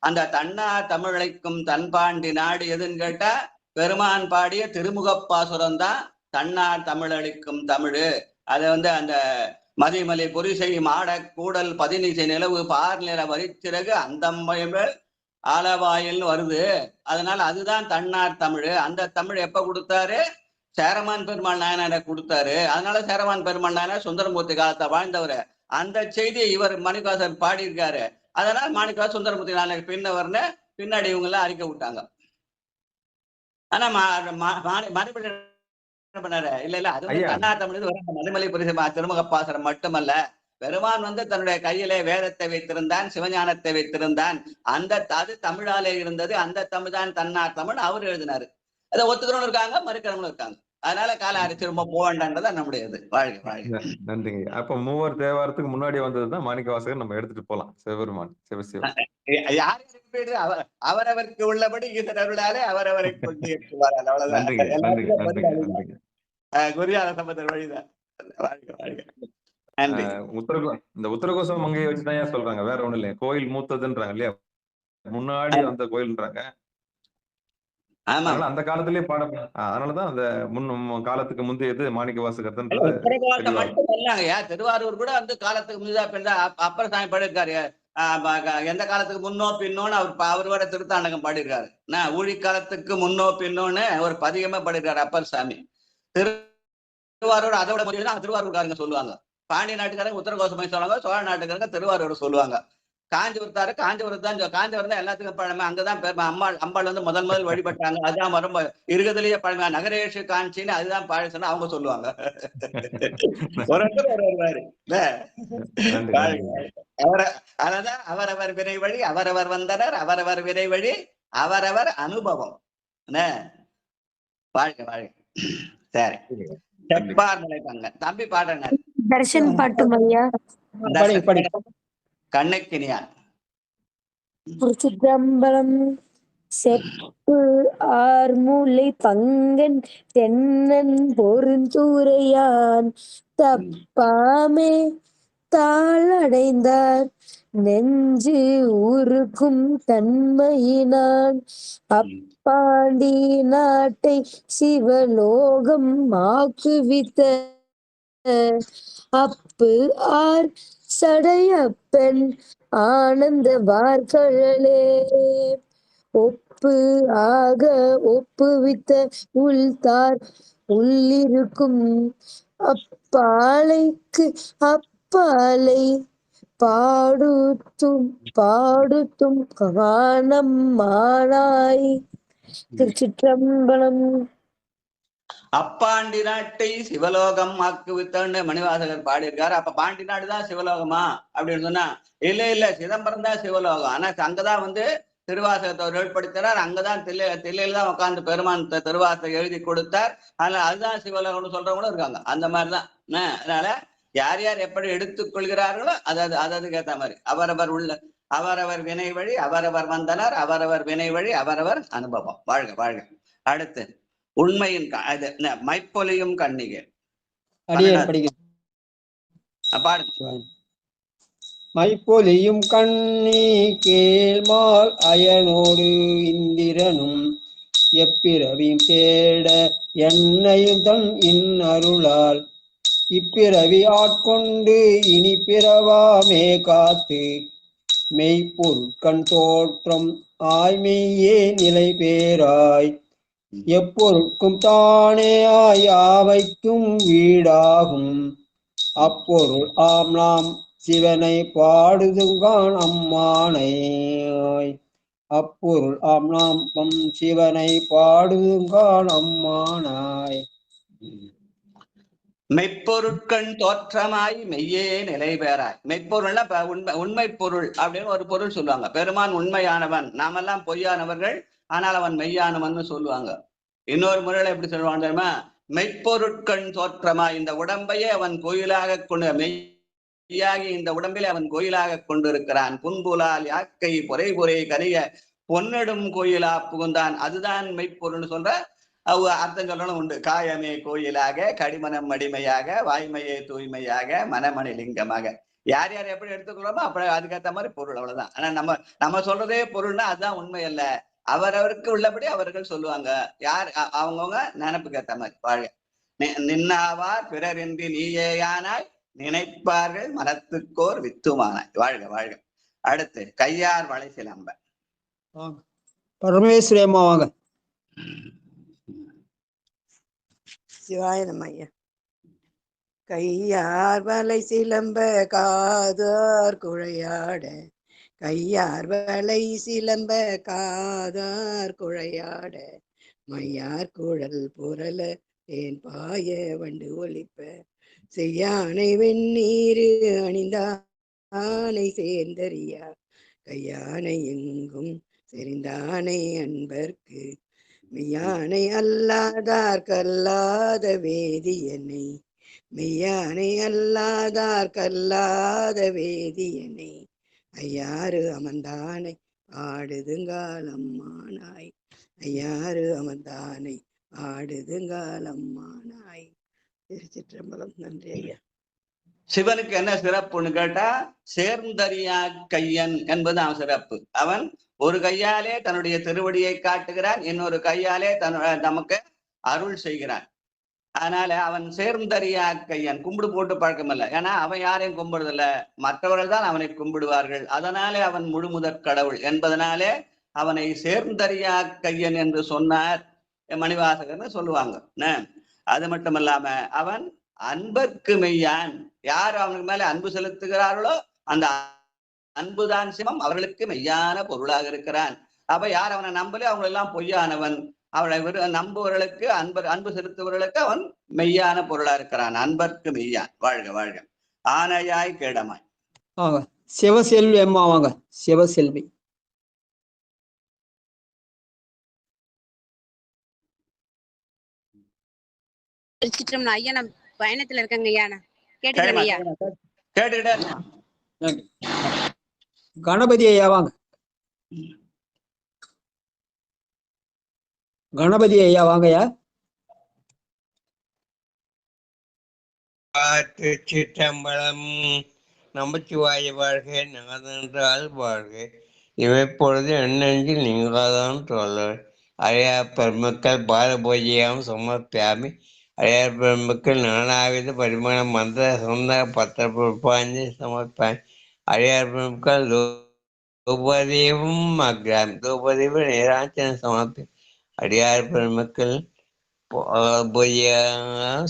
அந்த தன்னார் தமிழளிக்கும் தன்பாண்டி நாடு எதுன்னு கேட்டா பெருமான் பாடிய திருமுகப்பாசுரம் தான் தன்னார் தமிழளிக்கும் தமிழ். அதை வந்து அந்த மதிமலை பொறிசை மாட கூடல் பதினிசை நிலவு பார் நில வரிச்சிறகு அந்தம்பயங்கள் ஆலவாயில்னு வருது. அதனால அதுதான் தன்னார் தமிழ். அந்த தமிழ் எப்ப கொடுத்தாரு? சேரமான் பெருமாள் நாயனாரை கொடுத்தாரு. அதனால சேரமான் பெருமாள் நாயனார் சுந்தரமூர்த்தி காலத்தை வாழ்ந்தவர். அந்த செய்தியை இவர் மாணிக்கவாசகர் பாடியிருக்காரு. அதனால மாணிக்கவாசகர் சுந்தரமூர்த்தி நாயனார் பின்னவர்னு பின்னாடி இவங்க எல்லாம் அறிக்கை விட்டாங்க. ஆனா மறுபடி என்ன பண்ணாரு? இல்ல அது வந்து தன்னார் தமிழ் மதுமலை பொறிசை திருமுகப்பாசனம் மட்டுமல்ல, பெருமான் வந்து தன்னுடைய கையிலே வேதத்தை வைத்திருந்தான், சிவஞானத்தை வைத்திருந்தான். அது தமிழாலே இருந்தது. அந்த தமிழ் தான் தன்னார் தமிழ் அவர் எழுதினாரு. அதை ஒத்துக்கிறவங்க இருக்காங்க, மறுக்கிறவங்களும் இருக்காங்க. அதனால காலாரி திரும்ப போக வேண்டாம்ன்றதா நம்முடைய இது. வாழ்க வாழ்க. நன்றிங்க. அப்ப மூவர் தேவாரத்துக்கு முன்னாடி வந்ததுதான் மாணிக்கவாசகர். நம்ம எடுத்துட்டு போலாம். சிவபெருமான் சிவசிவம் யாருக்கு அவரவருக்கு உள்ளபடி ஈசன் அருளாலே அவரவரை கொண்டு ஏற்றுவார். அவ்வளவுதான். குறியாத சம்பந்தர் வழிதான். வாழ்க வாழ்க. இந்த உத்தரகோச மங்கையை வச்சுதான் ஏன் சொல்றாங்க, வேற ஒண்ணும் இல்லையா. கோயில் மூத்ததுன்றாங்க இல்லையா, முன்னாடி அந்த கோயில்ன்றாங்க. அந்த காலத்திலேயே அதனாலதான் அந்த காலத்துக்கு முந்தையது மாணிக்கவாசகர் தான். மட்டுமல்லங்கய்யா, திருவாரூர் கூட வந்து காலத்துக்கு முந்தைய அப்பர் சாமி பாடியிருக்காரு. எந்த காலத்துக்கு முன்னோ பின்னோன்னு அவரோட திருத்தாண்டகம் பாடியிருக்காரு. ஊழி காலத்துக்கு முன்னோ பின்னோன்னு ஒரு பதிகமா பாடியிருக்காரு அப்பர் சாமி. திருவாரூர் அதோட முடிவு திருவாரூர்காரங்க சொல்லுவாங்க. பாண்டிய நாட்டுக்காரங்க உத்தரகோசமை சொல்லுவாங்க, சோழ நாட்டுக்காரங்க திருவாரூர் சொல்லுவாங்க. காஞ்சிபுரத்தாரு காஞ்சிபுரம் தான். காஞ்சிபுரம் தான் எல்லாத்துக்கும் பழமை. அங்கதான் அம்பாள் வந்து முதல் வழிபட்டாங்க. அதுதான் ரொம்ப இருக்குதுலயே பழமை. நகரேஷு காஞ்சின்னு அதுதான் பழசுன்னு அவங்க சொல்லுவாங்க. அதான் அவரவர் வினை வழி அவரவர் வந்தனர், அவரவர் வினை வழி அவரவர் அனுபவம். வாழ்க வாழ்க. சரி, தம்பி பாடுறாங்க. தர்ஷன் பாட்டுமையா கண்ணக்கினியார். திருச்சிற்றம்பலம். செப்பு ஆர்முலை பங்கன் தென்னன் பொருந்துரையான் தப்பாமே தாளடைந்தார் நெஞ்சு உருக்கும் தன்மையினான் அப்பாண்டி நாட்டை சிவலோகம் ஆக்குவித்த அப்பு ஆர் சடையப்பன் ஆனந்த வார்களே ஒப்பு ஆக ஒப்புவித்த உள்தார் உள்ளிருக்கும் அப்பாலைக்கு அப்பாலை பாடுத்தும் காணம் மானாய். திருச்சிற்றம்பலம். அப்பாண்டி நாட்டை சிவலோகம் ஆக்குவித்தன்னு மணிவாசகர் பாடியிருக்காரு. அப்ப பாண்டி நாடு தான் சிவலோகமா அப்படின்னு சொன்னா இல்ல சிதம்பரம் தான் சிவலோகம். ஆனா அங்கதான் வந்து திருவாசகத்தை ஏற்படுத்தினார். அங்கதான் தில்லையில தான் உட்காந்து பெருமான் திருவாசகத்தை எழுதி கொடுத்தார். அதனால அதுதான் சிவலோகம்னு சொல்றவங்களும் இருக்காங்க. அந்த மாதிரிதான். அதனால யார் யார் எப்படி எடுத்துக்கொள்கிறார்களோ அதுக்கு ஏற்ற மாதிரி அவரவர் வினை வழி அவரவர் வந்தனர், அவரவர் வினை வழி அவரவர் அனுபவம். வாழ்க வாழ்க. அடுத்து உண்மையின் மைப்பொலியும் கண்ணிகை பாடுங்க. மைப்பொலியும் கண்ணி கேள்மால் அயனோடு இந்திரனும் எப்பிறவியும் தேட என்னையும் தன் இன்னருளால் இப்பிறவி ஆட்கொண்டு இனி பிறவாமே காத்து மெய்ப்பொருட்கண் தோற்றம் ஆய்மையே நிலை பேராய் எப்பொருட்கும் தானே ஆயாவைக்கும் வீடாகும் அப்பொருள் ஆம் நாம் சிவனை பாடுதுங்கான் அம்மானை அப்பொருள் ஆம் நாம் சிவனை பாடுதுங்கான் அம்மானாய். மெய்ப்பொருட்கண் தோற்றமாய் மெய்யே நிலை பெறாய். மெய்ப்பொருள்னா உண்மை பொருள் அப்படின்னு ஒரு பொருள் சொல்லுவாங்க. பெருமான் உண்மையானவன், நாமெல்லாம் பொய்யானவர்கள், ஆனால் அவன் மெய்யானவன் சொல்லுவாங்க. இன்னொரு முறையில எப்படி சொல்லுவாங்க தெரியுமா? மெய்ப்பொருட்கண் தோற்றமாய், இந்த உடம்பையே அவன் கோயிலாக கொண்டு மெய்யாகி இந்த உடம்பிலே அவன் கோயிலாக கொண்டிருக்கிறான். புன்புலால் யாக்கை பொறை பொறை கரிய பொன்னெடும் கோயிலா புகுந்தான். அதுதான் மெய்ப்பொருள்னு சொல்ற அர்த்தம் சொல்லணும் உண்டு. காயமே கோயிலாக, கடிமனம் மடிமையாக, வாய்மையே தூய்மையாக, மனமணி லிங்கமாக. யார் யார் எப்படி எடுத்துக்கிறோமோ அப்படி அதுக்கேற்ற மாதிரி பொருள். அவ்வளவுதான். ஆனா நம்ம சொல்றதே பொருள்னா அதுதான் உண்மை அல்ல. அவரவருக்கு உள்ளபடி அவர்கள் சொல்லுவாங்க. யார் அவங்கவுங்க நினைப்புக்கு ஏற்ற மாதிரி. வாழ்க. நின்னாவார் பிறரின்றி நீயேயானாய் நினைப்பார்கள் மனத்துக்கோர் வித்துமானாய். வாழ்க வாழ்க. அடுத்து கையார் வளை சிலம்ப. பரமேஸ்வரி அம்மா வாங்க. சிவாய நம்ம ஐயா. கையார் வலை சிலம்ப காதார் குழையாட, கையார் வலை சிலம்ப காதார் குழையாட, மையார் குழல் புரள தேன் பாய வண்டு ஒலிப்ப, செய்யானை வெந்நீரு அணிந்தானை சேர்ந்தறியா, கையானை எங்கும் செறிந்தானை அன்பர்க்கு, மெய்யானை அல்லாதார்கல்லாத வேதியனை, மெய்யானை அல்லாதார்கல்லாத வேதியனை, ஐயாறு அமர்ந்தானை ஆடுதுங்காலம்மானாய், ஐயாறு அமர்ந்தானை ஆடுதுங்காலம்மானாய். திருச்சிற்றம்பலம். நன்றி ஐயா. சிவனுக்கு என்ன சிறப்புன்னு கேட்டா, சேர்ந்தறியா கையன் என்பது அவன் சிறப்பு. அவன் ஒரு கையாலே தன்னுடைய திருவடியை காட்டுகிறான், இன்னொரு கையாலே நமக்கு அருள் செய்கிறான். அதனால அவன் சேர்ந்தறியா கையன். கும்பிடு போட்டு பழக்கம் இல்லை. ஏன்னா அவன் யாரையும் கும்பிடுறதில்ல, மற்றவர்கள் தான் அவனை கும்பிடுவார்கள். அதனாலே அவன் முழுமுதற் கடவுள் என்பதனாலே அவனை சேர்ந்தறியா கையன் என்று சொன்னார் மணிவாசகர்னு சொல்லுவாங்க. அது மட்டும் இல்லாம அவன் அன்பர்க்கு மெய்யான். யார் அவனுக்கு மேல அன்பு செலுத்துகிறார்களோ அந்த அன்புதான் சிவம், அவர்களுக்கு மெய்யான பொருளாக இருக்கிறான். அப்ப யார் அவனை நம்பலையோ அவங்க எல்லாம் பொய்யானவன். அவளை நம்புவர்களுக்கு அன்பு செலுத்துவர்களுக்கு அவன் மெய்யான பொருளா இருக்கிறான். அன்பர்க்கு மெய்யான். வாழ்க வாழ்க. ஆனையாய் கேடமாய். சிவசெல்வி அம்மா வாங்க. சிவசெல்வி. ஐயா நான் பயணத்துல இருக்கேங்க ஐயா. நான் கேட்டுக்கிறேன் ஐயா. கேட்டுக்கிட்டே. கணபதி ஐயா வாங்க. கணபதி ஐயா வாங்கய்யா. திருச்சிற்றம்பலம். நமச்சிவாய வாழ்க. நாதென்றால் வாழ்க. இவைப்பொழுது எண்ணெஞ்சில் நீங்காதான் தோழர். அரையார் பெருமக்கள் பாரபூஜையாம் சமர்ப்பியாமி. அரையார் பெருமக்கள் நானாவித பரிமாண மந்திர சொந்த பத்திர புஷ்பாஞ்சலி சமர்ப்பாமி. அரையார் பெருமக்கள் தூபதீபம் அக்ராமி. தூபதீப நேராஞ்சன சமர்ப்பி. அடியார் பெருமக்கள் பூஜையா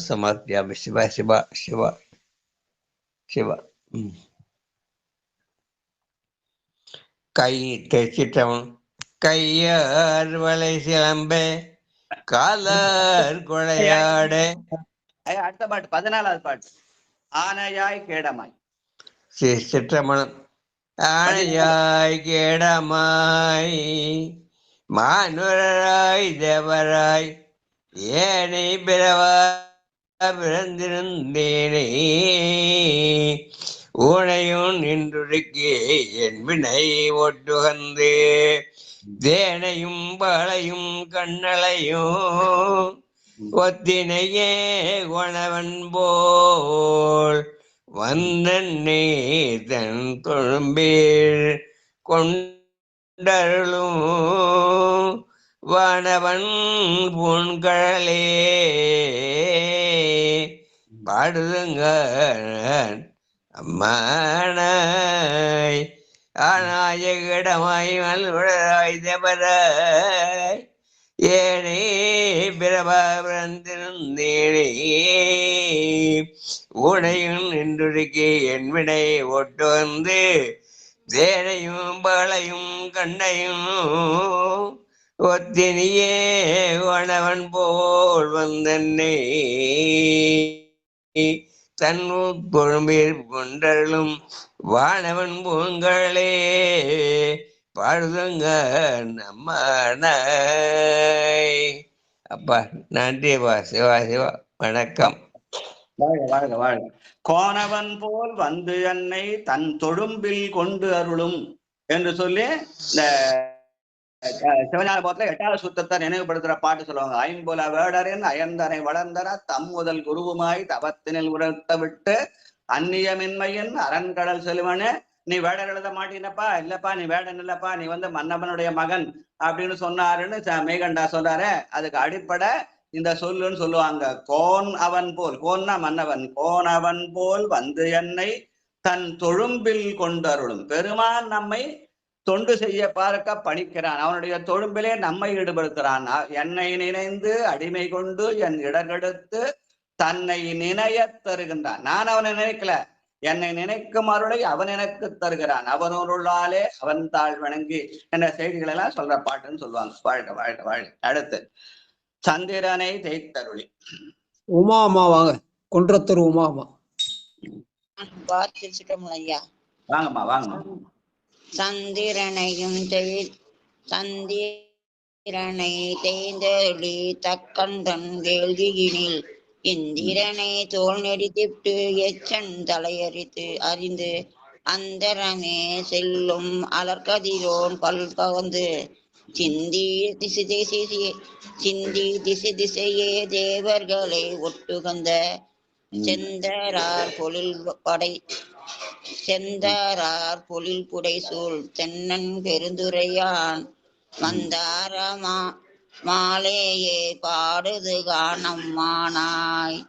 சமர்ப்பியாமி. சிவா சிவா சிவா சிவா. கை திருச்சிற்றவன். கையார் வளை சிலம்பே காலர் குழையாட. அடுத்த பாட்டு 14வது பாட்டு. ஆனையாய் கேடமாய். சிற்றமணம். ஆனையாய் கேடமாய் மானுராய் தேவராய் ஏனை பிறந்திருந்தேனே, ஊனையும் நின்றுருக்கே என் வினை ஒட்டுகந்து, தேனையும் பாளையும் கண்ணலையும் ஒத்தினையே குணவன் போல் வந்தன்னே தன் தொழும்பேர் கொண்டருளும் வானவன் பூண்கழலே பாடுதுங்க அம்மானாய். ஆனாயகிடமாய் மல்குழலாய் தேவராய் ஏனே பிரபாந்திருந்தேனே, ஊனையும் நின்றுருக்கே என் வினை ஒட்டு வந்து, தேனையும் பாளையும் கண்ணையும் ஒத்தினியே வனவன் போல் வந்தன்னே தன் கொழும்பில் கொண்டருளும் வானவன் பூங்களே பாடுதுங்க நம்ம. அப்பா நன்றிப்பா. சிவா சிவா. வணக்கம். வாழ்க வாழ்க வாழ்க. கோணவன் போல் வந்து என்னை தன் தொழும்பில் கொண்டு அருளும் என்று சொல்லி இந்த சிவஞான போத்துல 8வது சுத்தத்தை நினைவுபடுத்துற பாட்டு சொல்லுவாங்க. ஐம்புல வேடரின் அயர்ந்தனை வளர்ந்தன தம் முதல் குருவுமாய் தவத்தினில் உரத்த விட்டு அந்நியமின்மையின் அரண்கடல் செல்வனே, நீ வேடன் எழுத மாட்டீனப்பா. இல்லப்பா நீ வேடன் இல்லப்பா, நீ மன்னவனுடைய மகன் அப்படின்னு சொன்னாருன்னு மெய்கண்டா சொல்றாரு. அதுக்கு அடிப்படை இந்த சொல்லுன்னு சொல்லுவாங்க. கோன் அவன் போல், கோன்னா மன்னவன், கோன் அவன் போல் வந்து என்னை தன் தொழும்பில் கொண்டருளும். பெருமான் நம்மை தொண்டு செய்ய பார்க்க பணிக்கிறான். அவனுடைய தொழும்பிலே நம்மை ஈடுபடுத்துறான். என்னை நினைந்து அடிமை கொண்டு என் இடர்கெடுத்து தன்னை நினைய தருகின்றான். நான் அவனை நினைக்கல, என்னை நினைக்கும் அருளை அவன் எனக்கு தருகிறான். அவனொருளாலே அவன் தாழ் வணங்கி என்ற செய்திகள் எல்லாம் சொல்ற பாட்டுன்னு சொல்லுவாங்க. வாழ்க வாழ்க வாழ்க. அடுத்து சந்திரனை தேய்த்தருளி. உமா அம்மா வாங்க, குன்றத்தூர் உமா அம்மா. ஐயா வாங்கம்மா வாங்கம்மா. சந்திரனையும் சந்திரனை தேய்ந்தருளி தக்கந்தன் வேள்வியினில் இந்திரனை தோல் நெறித்திட்டு எச்சன் தலையறித்து அறிந்து அந்தரமே செல்லும் அலர்கதிரோன் பல்கவந்து சிந்தி திசை திசையே தேவர்களை ஒட்டுகந்த செந்தரார் பொழில் புடை சூழ் தென்னன் பெருந்துரையான் மந்தார மாலையே பாடுது காணம்மானாய்.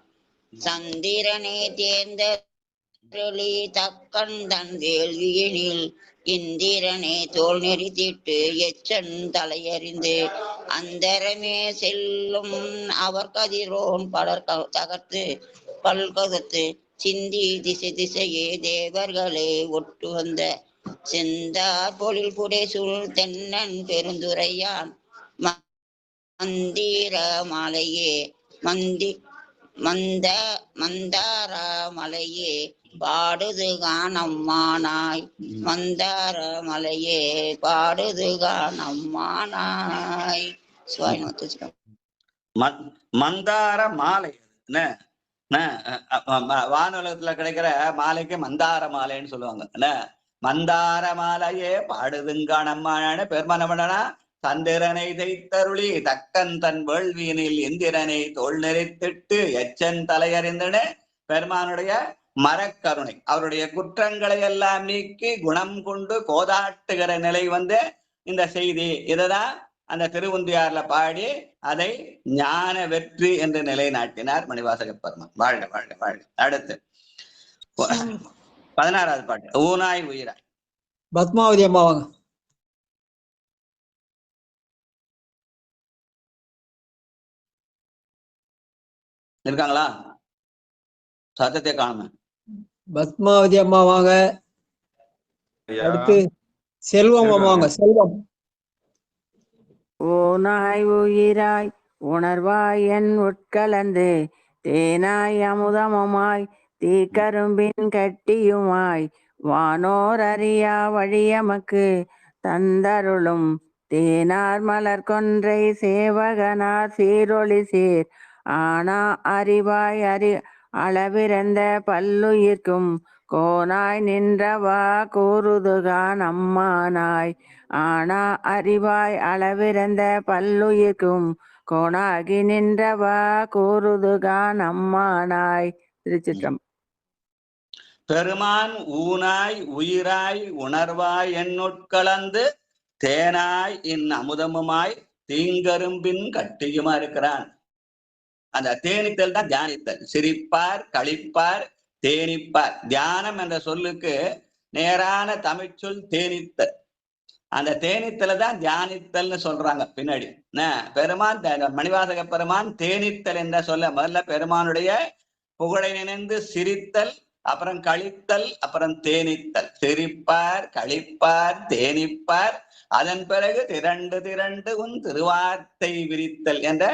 சந்திரனே தேர்ந்தருளி தக்கந்தன் வேள்வியினில் இந்திரனே தோல் நெறித்திட்டு எச்சன் தலையறிந்து அந்தரமே செல்லும் அவர் கதிரோன் பலர் தகர்த்து பல்ககத்து சிந்தி திசை திசையே தேவர்களை ஒட்டு வந்த செந்தார் பொழில் புடை சூழ் தென்னன் பெருந்துரையான் மந்திர மலையே மந்தார மலையே பாடுது காணம்மானாய். மந்தார மலையே பாடுது காணம்மானாய். மந்தார மாலை வானுலகத்துல கிடைக்கிற மாலைக்கு மந்தார மாலைன்னு சொல்லுவாங்க. மந்தார மாலையே பாடுதுங்கானம்மான பெருமான பண்ணனா சந்திரனை தைத்தருளி தக்கன் தன் வேள்வியினில் இந்திரனை தோல் நெறித்திட்டு எச்சன் தலையறிந்தன. பெருமானுடைய மரக்கருணை, அவருடைய குற்றங்களை எல்லாம் நீக்கி குணம் கொண்டு கோதாட்டுகிற நிலை வந்து இந்த செய்தி. இததான் அந்த திருவுந்தியார்ல பாடி அதை ஞான வெற்றி என்று நிலைநாட்டினார் மணிவாசக பெருமான். வாழ்க வாழ்க வாழ்க. அடுத்து 16வது பாட்டு ஊனாய் உயிராய். பத்மாவதி அம்மா வாங்க. இருக்காங்களா? சத்தத்தை காணுமே. பத்மாவதி அம்மா வாங்க. அடுத்து செல்வம் அம்மா வாங்க. செல்வம். ஓனாய் உயிராய் உணர்வாய் என் உட்கலந்து தேனாய் அமுதமுமாய் தீக்கரும்பின் கட்டியுமாய் வானோர் அறியா வழியமக்கு தந்தருளும் தேனார் மலர் கொன்றை சேவகனார் சீரொளி சேர் ஆனா அறிவாய் அளவிறந்த பல்லுயிர்க்கும் கோனாய் நின்றவா கூறுதுகான் அம்மானாய். ஆனா அறிவாய் அளவிறந்த பல்லுயிர்க்கும் கோணாகி நின்றவா கூறுதுகான் அம்மானாய். திருச்சிற்றம்பலம். பெருமான் ஊனாய் உயிராய் உணர்வாய் என்னுட்கலந்து தேனாய் இன் அமுதமுமாய் தீங்கரும்பின் கட்டியுமா இருக்கிறான். அந்த தேனித்தல் தான் தியானித்தல். சிரிப்பார், களிப்பார், தேனிப்பார். தியானம் என்ற சொல்லுக்கு நேரான தமிழ்ச்சொல் தேனித்தல். அந்த தேனித்தல தான் தியானித்தல்னு சொல்றாங்க பின்னாடி. பெருமான் மணிவாசக பெருமான் தேனித்தல் என்ற சொல்ல முதல்ல பெருமானுடைய புகழை நினைந்து சிரித்தல், அப்புறம் களித்தல், அப்புறம் தேனித்தல். சிரிப்பார், களிப்பார், தேனிப்பார், அதன் பிறகு திரண்டு திரண்டு உன் திருவார்த்தை விரித்தல் என்ற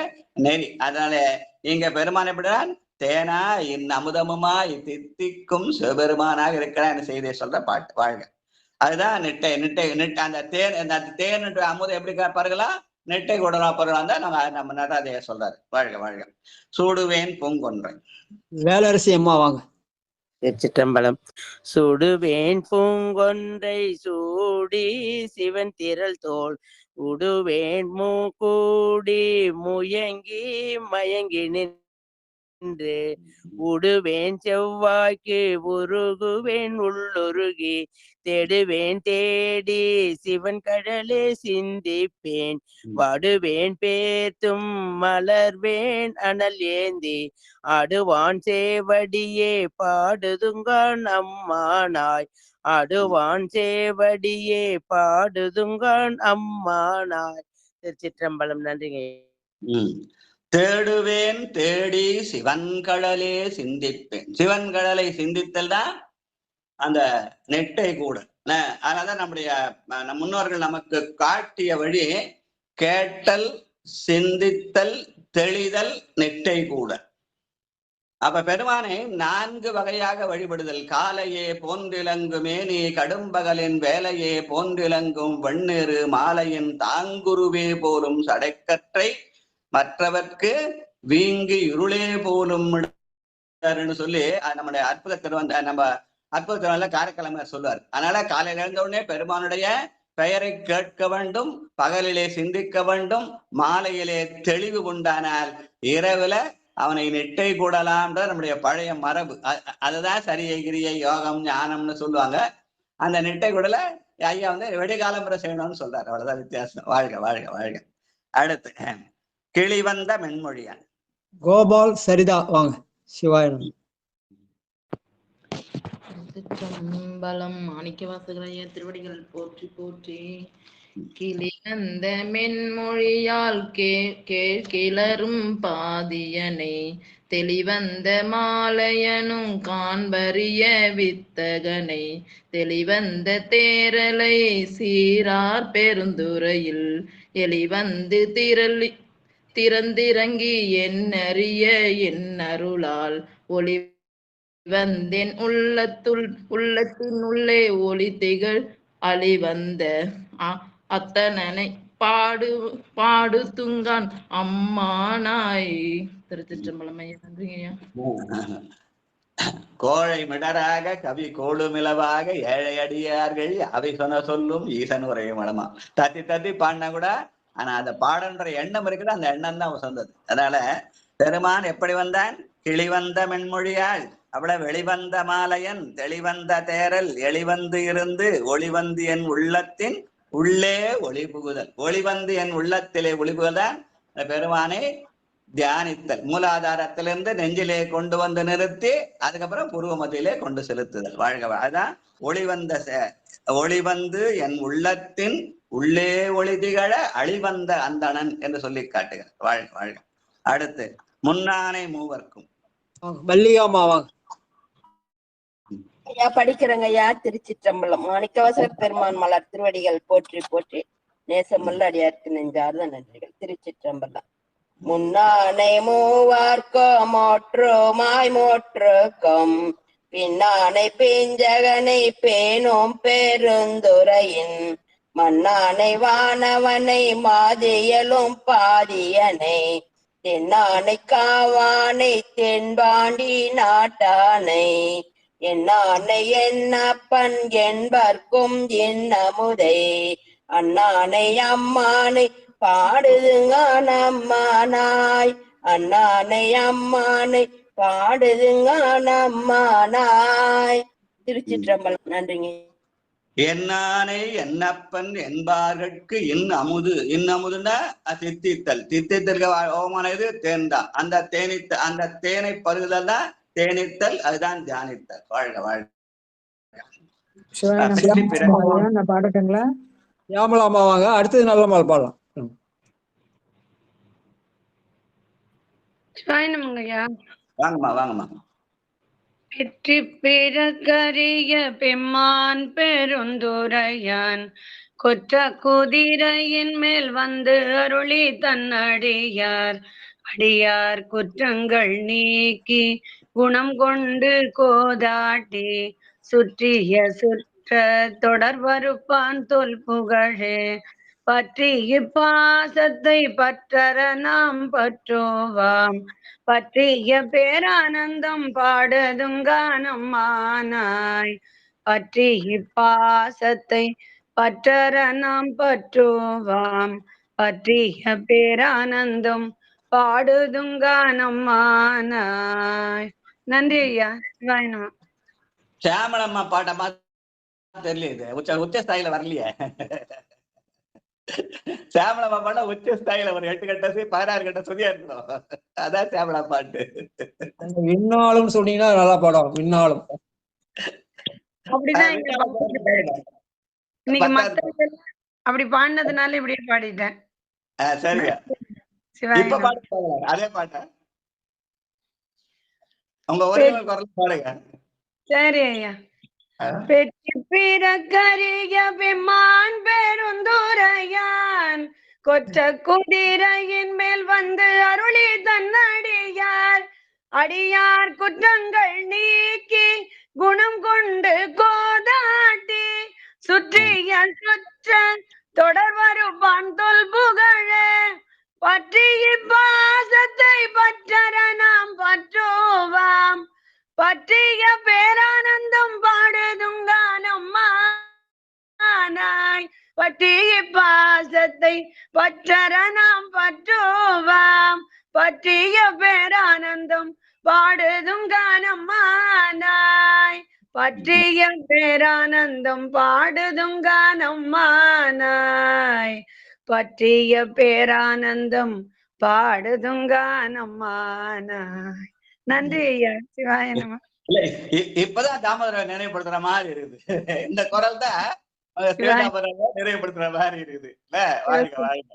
நெறி. அதனால இங்க பெருமான் எப்படிதான் தேனா இன் அமுதமுமாய் தித்திக்கும் சிவபெருமானாக இருக்கிறான் செய்தியை சொல்ற பாட்டு. வாழ்க. அதுதான் நெட்டை நெட்டை நெட்டை. அந்த தேன் அமுதம் எப்படி பாருங்களா, நெட்டை கூடலா பருவம் தான் நம்ம நடராதைய சொல்றாரு. வாழ்க வாழ்க. சூடுவேன் பூங்கொன்றை. வேலரசி அம்மா வாங்க. திருச்சிற்றம்பலம். சுடுவேன் பூங்கொன்றை சூடி சிவன் திரள் தோல் உடுவேன் மூக்கூடி முயங்கி மயங்கி என்று உடுவேன் செவ்வாய்க்கு உருகுவேன் உள்ளுருகி தேடுவேன் தேடி சிவன் கடலே சிந்திப்பேன் வடுவேன் பேத்தும் மலர்வேன் அனல் ஏந்தி அடுவான் சேவடியே பாடுதுங்கான் அம்மானாய் அடுவான் சேவடியே பாடுதுங்கான் அம்மானாய். திருச்சிற்றம்பலம். நன்றிங்க. தேடுவேன் தேடி சிவன்கடலே சிந்திப்பேன். சிவன்கடலை சிந்தித்தல் தான் அந்த நெட்டை கூட. அதனாலதான் நம்முடைய முன்னோர்கள் நமக்கு காட்டிய வழி கேட்டல், சிந்தித்தல், தெளிதல், நெட்டை கூட. அப்ப பெருமானை 4 வகையாக வழிபடுதல். காலையே போன்றிலங்குமே நீ கடும்பகலின் வேலையே போன்றிலங்கும் வெண்ணீரு மாலையின் தாங்குருவே போலும் சடைக்கற்றை மற்றவர்க்கு வீங்கு இருளே போலும் சொல்லி நம்முடைய அற்புத நம்ம அற்புத காரைக்கிழமை சொல்லுவார். அதனால காலையில எழுந்த உடனே பெருமானுடைய பெயரை கேட்க வேண்டும், பகலிலே சிந்திக்க வேண்டும், மாலையிலே தெளிவு உண்டானால் இரவுல அவனை நெட்டை கூடலாம்ன்ற நம்முடைய பழைய மரபு. அதுதான் சரியை கிரியை யோகம் ஞானம்னு சொல்லுவாங்க. அந்த நெட்டை கூடல ஐயா வெடிகாலம்புரை செய்யணும்னு சொல்றாரு. அவ்வளவுதான் வித்தியாசம். வாழ்க வாழ்க வாழ்க. அடுத்து கிளிவந்த மென்மொழியான் கோபால் சரிதா வாங்க. சிவாயனம். திருச்சிற்றம்பலம். மாணிக்கவாசகரைய திருவடிகள் போற்றி போற்றி. கிளிவந்த மென்மொழியால் கிளரும் பாதியனை தெளிவந்த மாலையனும் காண்பரிய வித்தகனை தெளிவந்த தேரலை சீரார் பெருந்துறையில் எளிவந்து திறந்திறங்கி என்னறிய என் அருளால் ஒளி வந்தேன் உள்ளத்தின் உள்ளே ஒளி திகழ் அழிவந்த அத்தனனை பாடு துங்கான் அம்மானாய். திருச்சிற்றம்பலம். நன்றிங்கய்யா. கோழை மிடராக கவி கோளுமிளவாக ஏழை அடியார்கள் அவை சொன்ன சொல்லும் ஈசன் உரையும் மடமா தத்தி தத்தி பாடினா கூட ஆனா அந்த பாடன்ற எண்ணம் இருக்குது. அந்த எண்ணம் தான் சொந்தது. அதனால பெருமான் எப்படி வந்தான்? கிளிவந்த மென்மொழியாள் அவள வெளிவந்த மாலையன் தெளிவந்த தேரல் எளிவந்து இருந்து ஒளிவந்து என் உள்ளத்தின் உள்ளே ஒளி புகுதல். ஒளிவந்து என் உள்ளத்திலே ஒளி புகுதான் பெருமானை தியானித்தல். மூலாதாரத்திலிருந்து நெஞ்சிலே கொண்டு வந்து நிறுத்தி அதுக்கப்புறம் புருவ மத்தியிலே கொண்டு செலுத்துதல். வாழ்க. அதுதான் ஒளிவந்து என் உள்ளத்தின் உள்ளே ஒளி திகழ அழிவந்த அந்தணன் என்று சொல்லி காட்டுகிறார். வாழ்க வாழ்க. அடுத்து முன்னானை மூவர்க்கும் வள்ளியாமாவாங்க. ஐயா படிக்கிறேங்க ஐயா. திருச்சிற்றம்பலம். மாணிக்கவாசகர் பெருமான் மலர் திருவடிகள் போற்றி போற்றி. நேசமல்ல அடியாருக்கு நெஞ்சார்ந்த நன்றிகள். திருச்சிற்றம்பலம். முன்னானை மூவார்க்கும் மோற்றுமாய் மோற்றுக்கும் பின்னானை பிஞ்சகனை பேணும் பெருந்துரையின் மன்னானை வானவனை மாதியலும் பாதியனை தென்னானை காவானை தென்பாண்டி நாட்டானை என்னானை என்னப்பன் என்பர்க்கும் என்னமுதை அண்ணானை அம்மானை பாடுதுங்க நம்மானாய் அண்ணானை அம்மானை பாடுதுங்க நம்மானாய். திருச்சிற்றம்பலம். நன்றிங்க. என்னானை என்னப்பன் என்பார்கட்கு இன்னமுதுன்னா தித்தித்தல். தித்தித்தல் ஓமான இது தேன் தான். அந்த தேனை பருகுதல் தான் தேனித்தல். அதுதான் தியானித்தல். வாழ்க வாழ்க. பாடட்டுங்களா? யாமலாமாவாங்க. அடுத்தது நல்லம்மாள் பாடலாம். வாங்கம்மா வாங்கம்மா. வெற்றி பிறகரிய பெம்மான் பெருந்துரையான் கொற்ற குதிரையின் மேல் வந்து அருளி தன்னடியார் அடியார் குற்றங்கள் நீக்கி குணம் கொண்டு கோதாட்டி சுற்றிய சுற்ற தொடர்வருப்பான் தொல் புகழே பற்றி இப்பாசத்தை பற்றற நாம் பற்றுவாம் பற்றிய பேரானந்தம் பாடுதுங்கானம் ஆனாய் பற்றி இப்பாசத்தை பற்றற நாம் பற்றுவாம் பற்றிய பேரானந்தம் பாடுதுங்கானம்மானாய். நன்றி ஐயா. சிவாய நம. சியாமளம்மா பாட்டமா தெரியல, இது உச்ச ஸ்தாயில வரலையே. சியாமளம்மா பாட்டா உச்ச ஸ்தாயில ஒரு 8 கட்ட 16 கட்ட சொல்லியா இருக்கணும். அதான் சியாமளா பாட்டு. விண்ணாலும் சொன்னீங்கன்னா நல்லா பாடும். விண்ணாலும் அப்படிதான் இங்க இன்னைக்கு மத்தவங்க அப்படி பாடினதுனால இப்படியே பாடிட்டேன். சரிங்க. இப்ப பாட்டு அதே பாட்ட உங்க ஒரிஜினல் குரல் பாடுங்க. சரி ஐயா. பெற்று பிறக்கரிய பெம்மான் பெருந்துரையான் கொற்ற குதிரையின் மேல் வந்து அருளி தன்னடியார் அடியார் குற்றங்கள் நீக்கி குணம் கொண்டு கோதாட்டி சுற்றிய சுற்ற தொடர் வருவான் தொல் புகழ பற்றிய பாசத்தை பற்றற நாம் பற்றுவாம் பற்றிய பேரானந்தம் பாடுதுங்கானம்மானாய் பற்றிய பாசத்தை பற்றற நாம் பற்றுவாம் பற்றிய பேரானந்தம் பாடுதுங்கானம்மானாய் பற்றிய பேரானந்தம் பாடுதுங்கானம்மானாய் பற்றிய பேரானந்தம் பாடுதுங்கானம்மானாய். நன்றி ஐயா. சிவாய நம. இப்பதான் தாமோதர நினைவுபடுத்துற மாதிரி இருக்குது. இந்த குரல் தான் நினைவுபடுத்துற மாதிரி இருக்குது. வாழ்க வாழ்க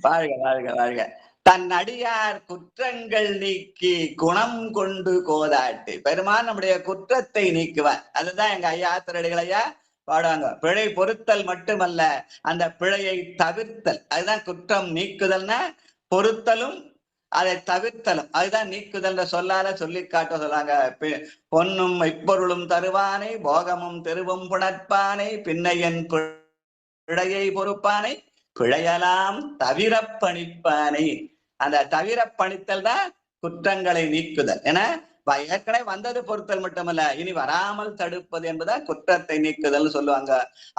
வாழ்க வாழ்க வாழ்க. தன் அடியார் குற்றங்கள் நீக்கி குணம் கொண்டு கோதாட்டு. பெருமான் நம்முடைய குற்றத்தை நீக்குவார். அதுதான் எங்க ஐயா ஆத்திரடிகள் ஐயா பாடுவாங்க. பிழை பொறுத்தல் மட்டுமல்ல, அந்த பிழையை தவிர்த்தல். அதுதான் குற்றம் நீக்குதல்னா பொறுத்தலும் அதை தவிர்த்தலும். அதுதான் நீக்குதல் சொல்லால சொல்லி காட்ட சொல்லாங்க. பொன்னும் இப்பொருளும் தருவானை போகமும் தெருவும் புணர்ப்பானை பின்னையன் பிழையை பொறுப்பானை பிழையலாம் தவிர பணிப்பானை. அந்த தவிர பணித்தல் தான் குற்றங்களை நீக்குதல். ஏன்னா ஏற்கனவே வந்தது பொறுத்தல் மட்டுமல்ல, இனி வராமல் தடுப்பது என்பதை குற்றத்தை நீக்குதல் சொல்லுவாங்க.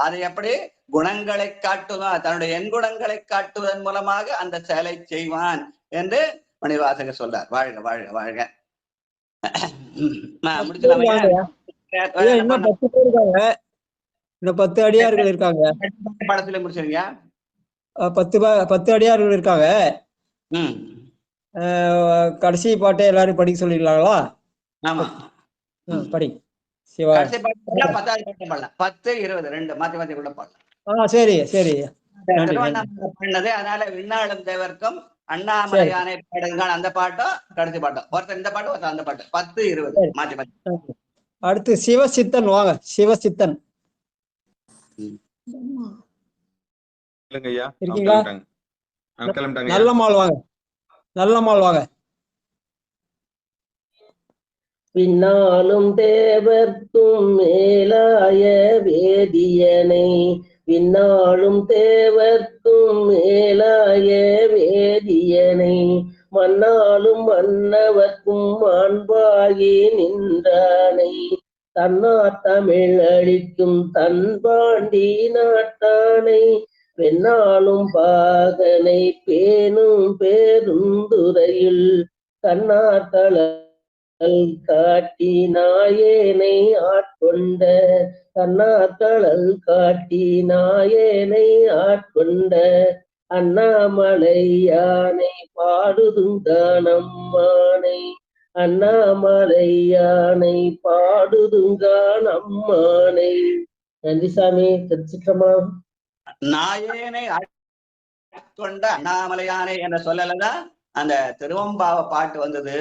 அதை எப்படி குணங்களை காட்டுவான், தன்னுடைய எண்குணங்களை காட்டுவதன் மூலமாக அந்த செயலை செய்வான் என்று மணிவாசகர் சொல்றார். வாழ்க வாழ்க வாழ்க. இன்னும் 10 பேர் இருக்காங்க. இன்னும் 10 அடியார்கள் இருக்காங்க. படத்துல முடிச்சிருங்க. 10 அடியார்கள் இருக்காங்க. கடைசி பாட்டை எல்லாரும் படிக்க சொல்லிடலாங்களா? ஆமா படி. சிவா 10 20 2 மாத்தி மாத்தி கூட பாடலாம். சரி சரி. பண்ணது அதனால விண்ணாளும் தேவர்க்கும் அண்ணாமலையானை பாடுங்கள் அந்த பாட்டும் கடைசி பாட்டும். ஒருத்தர் இந்த பாட்டு ஒருத்தர் அந்த பாட்டு. 10 20 மாத்தி மாத்தி. அடுத்து சிவசித்தன் வாங்க. சிவசித்தன் இருக்கீங்களா? நல்லம்மாள் வாங்க. நல்லம்மாள் வாங்க. பின்னாலும் தேவர்க்கும் மேலாய வேதியனை விண்ணாளும் தேவர்க்கும் மேலாய வேதியனை மண்ணாலும் மன்னவர்க்கும் மாண்பாகி நின்றானை தன்னார் தமிழ் அளிக்கும் தன்பாண்டி நாட்டானை பெண்ணாலும் பாகனை பேணும் பேருந்துரையில் கண்ணாத்தள காட்டி நாயேனை ஆட்கொண்ட கண்ணாத்தளல் காட்டி நாயேனை ஆட்கொண்ட அண்ணாமலையானை பாடுதுங்கானம்மானை அண்ணாமலையானை பாடுதுங்கானம்மானை. நன்றி சாமி. திருச்சிற்றம்பலம். நாயேனை ஆட்கொண்ட அண்ணாமலையானை என்ற சொல்லலதான் அந்த திருவம்பாவ பாட்டு வந்தது.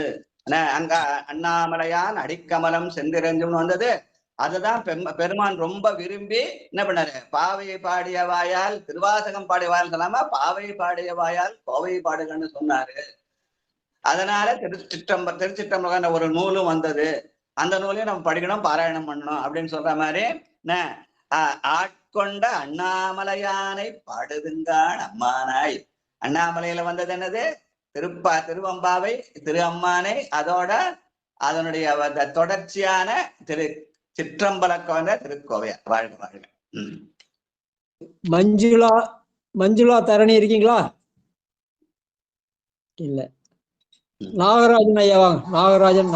அங்க அண்ணாமலையான் அடிக்கமலம் செந்திரஞ்சும்னு வந்தது. அதுதான் பெருமான் ரொம்ப விரும்பி என்ன பண்ணாரு, பாவையை பாடிய வாயால் திருவாசகம் பாடிய வாயால் சொல்லாம பாவை பாடிய வாயால் கோவை பாடுகன்னு சொன்னாரு. அதனால திருச்சிற்றம்பலம் ஒரு நூலும் வந்தது. அந்த நூலையும் நம்ம படிக்கணும், பாராயணம் பண்ணணும் அப்படின்னு சொல்ற மாதிரி ஆட்கொண்ட அண்ணாமலையானை பாடுதுங்கான் அம்மானாய். அண்ணாமலையில வந்தது என்னது, திருவம்பாவை திரு அம்மானை, அதோட அதனுடைய தொடர்ச்சியான சிற்றம்பலக்கு வந்த திருக்கோவையார். வாழ்க வாழ்க. மஞ்சுளா தரணி இருக்கீங்களா? இல்ல நாகராஜன் ஐயா வாங்க. நாகராஜன்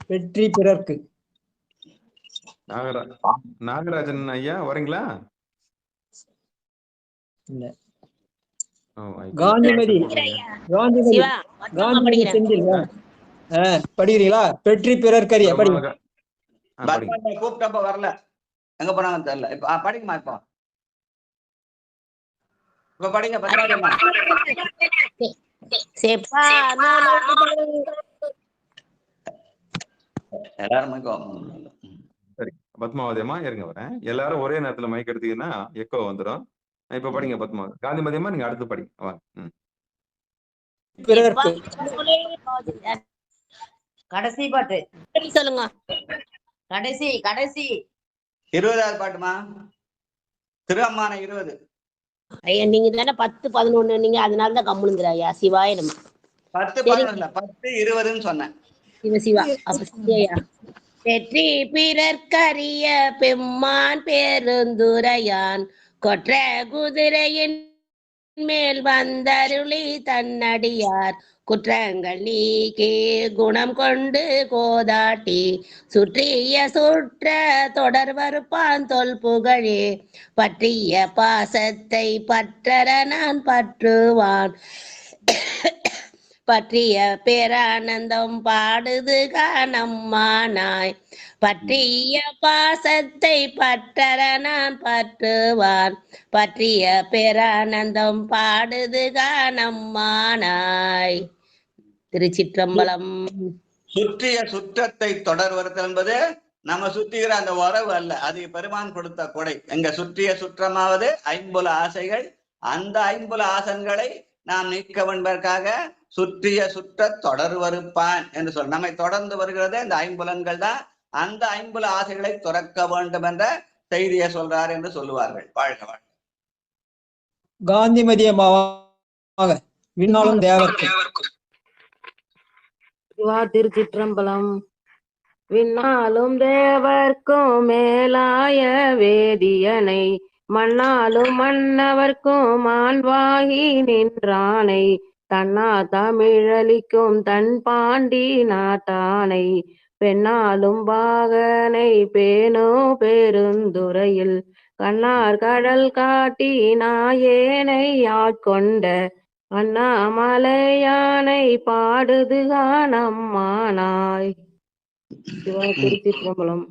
வெற்றி பிறர்க்கு. நாகராஜன் ஐயா வரீங்களா? இல்ல. காந்திமதி செந்தில் படிக்கிறீங்களா? வெற்றி பிறர்க்கரிய படிங்க. கூப்பிட்டப்ப வரல, எங்க போனாங்கன்னு தெரியல. இப்ப படிக்குமா? இப்ப படிங்க. சரி பத்மாவதி அம்மா இருங்க வரேன். எல்லாரும் ஒரே நேரத்துல மைக் எடுத்தீங்கன்னா எக்கோ வந்துடும். இப்ப படிங்க பத்மாவதி. காந்திமதி அம்மா நீங்க அடுத்து படிங்க வாங்க. கடைசி பாட்டு சொல்லுங்க. கடைசி 20வது பாட்டுமா? திரு அம்மான 20. ஐயா நீங்க தானே 10, 11 நீங்க, அதனாலதான் கம்முனுங்கிற ஐயா. சிவாய நம்ம 10, 11 10, 20ன்னு சொன்னேன். சிவா அப்ப வெற்றி பிறர்க்கரிய பெம்மான் பெருந்துரையான் கொற்ற குதிரையின் மேல் வந்தருளி தன்னடியார் குற்றங்கள் நீக்கி குணம் கொண்டு கோதாட்டி சுற்றிய சுற்ற தொடர்வருப்பான் தொல் புகழே பற்றிய பாசத்தை பற்றற நான் பற்றுவான் பற்றிய பேரானந்தம் பாடுது காணம்மானாய் பற்றிய பாசத்தை பற்றற நான் பற்றுவான் பற்றிய பேரானந்தம் பாடுது காணம்மானாய். திருச்சிற்றம்பலம். சுற்றிய சுற்றத்தை தொடர்வருத்தல் என்பது நம்ம சுற்றுகிற அந்த உறவு அல்ல, அது பெருமான் கொடுத்த கொடை. எங்க சுற்றிய சுற்றமாவது 50 ஆசைகள். அந்த 50 ஆசைகளை நாம் நீக்க என்பதற்காக சுற்றிய சுற்ற தொடர்வருப்பான் என்று சொல்ல நம்மை தொடர்ந்து வருகிறது இந்த 50 தான். அந்த 50 ஆசைகளை துறக்க வேண்டும் என்ற செய்தியை சொல்றார் என்று சொல்லுவார்கள். வாழ்க வாழ்க. காந்திமதி அம்மாவாக விண்ணாலும் தேவர்க்கும். திருச்சிற்றம்பலம். விண்ணாலும் தேவர்க்கும் மேலாய வேதியனை மண்ணாலும் மன்னவர்க்கும் மாண்பாகி நின்றானை தன்னா தமிழளிக்கும் தன் பாண்டி நாட்டானை பெண்ணாலும் பாகனை பேணோ பெருந்துறையில் கண்ணார் கடல் காட்டி நாயேனை ஆட்கொண்ட அண்ணாமலையானை பாடுது காணம்மானாய். திருச்சிற்றம்பலம்.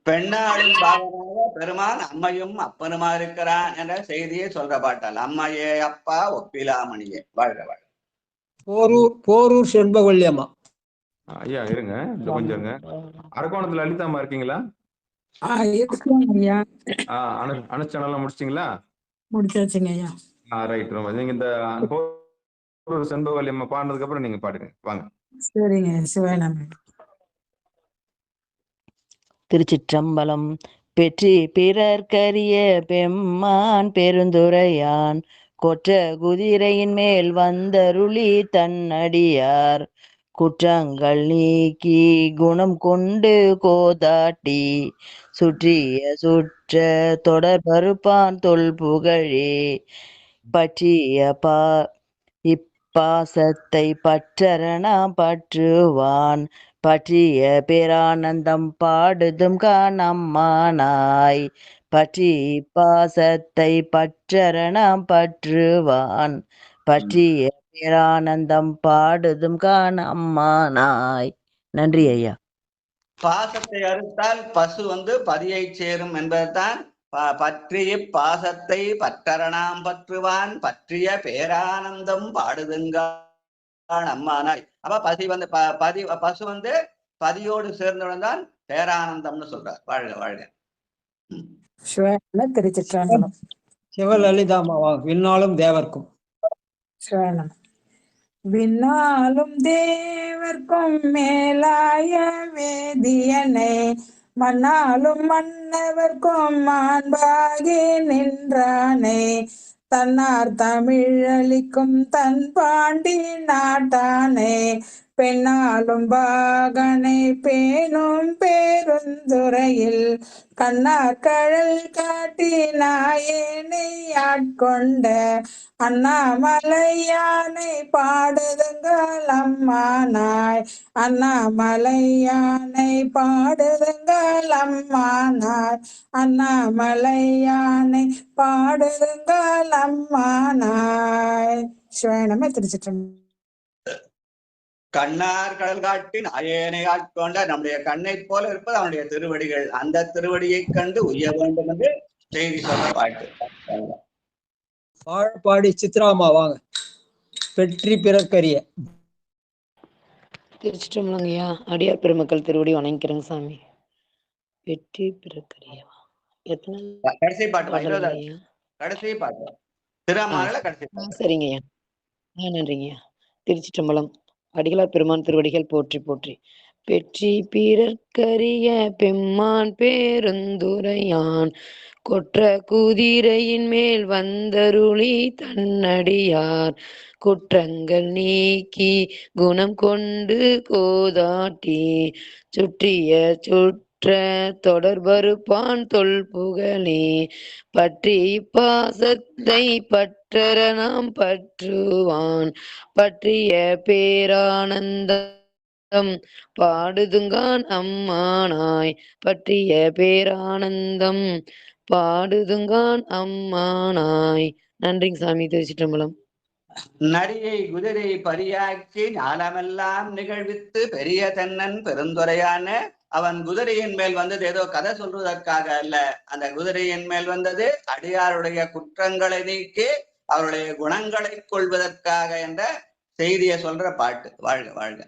பெண்ணாளும் பாகனாக பெருமான் அம்மையும் அப்பனுமா இருக்கிறான் என்ற செய்தியை சொல்ற பாட்டால் அம்மையே அப்பா ஒப்பிலாமணியே. வாழ்க வாழ்க. போரூர் செண்பகவல்லி அம்மா. ஐயா இருங்க கொஞ்சம். அரக்கோணத்துல லலிதாமா இருக்கீங்களா? அனுஷ்டானம் முடிச்சிட்டீங்களா? முடிச்சாச்சுங்க ஐயா. ரைட். ரொம்ப நீங்க இந்த செண்பகவல்லி அம்மா பாடினதுக்கு அப்புறம் நீங்க பாடுங்க வாங்க. சரிங்க. சிவாயநாம. திருச்சிற்றம்பலம். பெற்றி பிறர்க்கரிய பெம்மான் பெருந்துரையான் கொற்ற குதிரையின் மேல் வந்தருளி தன்னடியார் குற்றங்கள் நீக்கி குணம் கொண்டு கோதாட்டி சுற்றிய சுற்ற தொடர் பருப்பான் தொல் புகழே பற்றிய இப்பாசத்தை பற்றரணா பற்றுவான் பற்றிய பேரானந்தம் பாடுதும் காணம்மானாய் பற்றி பாசத்தை பற்றரணம் பற்றுவான் பற்றிய பேரானந்தம் பாடுதும் காணம்மானாய். நன்றி ஐயா. பாசத்தை அறுத்தால் பசு பதியை சேரும் என்பதுதான். பற்றிய பாசத்தை பற்றரணாம் பற்றுவான் பற்றிய பேரானந்தம் பாடுதுங்கான் அம்மானாய். அப்ப பசு பதியோடு சேர்ந்தவுடன் தான் பேரானந்தம்னு சொல்றார். வாழ்க வாழ்க. திருச்சிற்றம்பலம். சிவலலிதாமாவா விண்ணாலும் தேவர்க்கும். விண்ணாலும் தேவர்க்கும் மேலாய வேதியனை மண்ணாலும் மன்னவர்க்கும் மாண்பாகி நின்றானே தன்னார் தமிழளிக்கும் தன் பாண்டி நாட்டானே பெண்ணாலும் பாகனை பேணும் பேருந்துறையில் கண்ணார் கடல் காட்டி நாயேனை ஆட்கொண்ட அண்ணாமலையானை பாடுதுங்கள் அம்மானாய். அண்ணாமலையானை பாடுதுங்கள் அம்மானாய். அண்ணாமலையானை பாடுதுங்கள் அம்மானாய். சிவாயனமே திருச்சிற்றம்பலம். கண்ணார் கடல் காட்டி நாயேனை ஆட்கொண்ட நம்முடைய கண்ணை போல இருப்பது அவனுடைய திருவடிகள். அந்த திருவடியை கண்டு உய்ய வேண்டும் என்று செய்தி சொல்ல பாட்டு. வாழப்பாடி சித்ராமா வாங்க. வெற்றி பிறக்கரிய. திருச்சிற்றம்பலங்கய்யா. அடியார் பெருமக்கள் திருவடி வணங்கிக்கிறேங்க சாமி. வெற்றி பிறக்கரியவா எத்தனை கடைசி பாட்டு கடைசி பாட்டு திருமால கடைசி. சரிங்கய்யா. நன்றிங்கய்யா. திருச்சிற்றம்பலம். அடிகளார் பெருமான் திருவடிகள் போற்றி போற்றி. பெற்றி பிறர்க்கரிய பெம்மான் பேருந்துரையான் கொற்ற குதிரையின் மேல் வந்தருளி தன்னடியார் குற்றங்கள் நீக்கி குணம் கொண்டு கோதாட்டி சுற்றிய சுற்ற தொடர்பருப்பான் தொல் புகழே பற்றி பாசத்தை பற்றற நாம் பற்றுவான் பற்றிய பேரானந்தம் பாடுதுங்கான் அம்மானாய். பற்றிய பேரானந்தம் பாடுதுங்கான் அம்மானாய். நன்றிங்க சாமி. திருச்சிற்றம்பலம். நரியை குதிரை பரியாக்கி ஞானமெல்லாம் நிகழ்வித்து பெரிய தென்னன் பெருந்துரையான அவன் குதிரையின் மேல் வந்தது ஏதோ கதை சொல்வதற்காக அல்ல. அந்த குதிரையின் மேல் வந்தது அடியாருடைய குற்றங்களை நீக்கி அவருடைய குணங்களை கொள்வதற்காக என்ற செய்தியை சொல்ற பாட்டு. வாழ்க வாழ்க.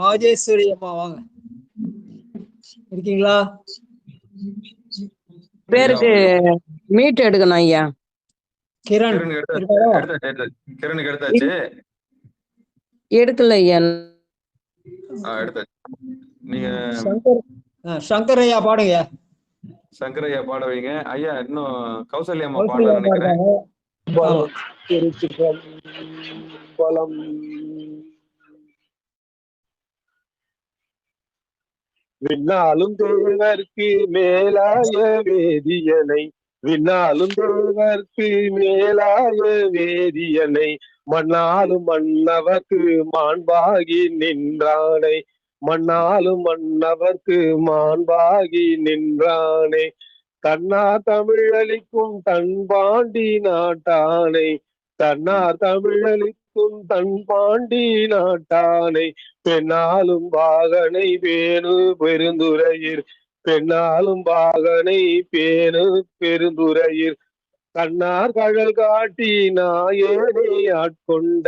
ராஜேஸ்வரி அம்மா வாங்க. இருக்கீங்களா? பேருக்கு மீட் எடுக்கணும் ஐயா. கிரண் கிரணுக்கு எடுத்தாச்சு. எடுக்கல ஐயா. எடுத்தாச்சு. நீங்க சங்கர் ஐயா பாடுங்க. சங்கர் ஐயா பாட வைங்க ஐயா. இன்னும் கௌசல்யா அம்மா பாட நினைக்கிறேன். விண்ணாலும் தேவர்க்கு மேலாய வேதியனை விண்ணாலும் தேவர்க்கு மேலாய வேதியனை மண்ணாலும் மன்னவர்க்கு மாண்பாகி நின்றானை மண்ணாலும் மன்னவர்க்கு மாண்பாகி நின்றானே தன்னார் தமிழளிக்கும் தன்பாண்டி நாட்டானை தன்னார் தமிழளிக்கும் தன்பாண்டி நாட்டானை பெண்ணாலும் பாகனை பேணு பெருந்துரையிர் பெண்ணாலும் பாகனை பேணு பெருந்துரையிர் கண்ணார் கழல் காட்டி நாயேனை ஆட்கொண்ட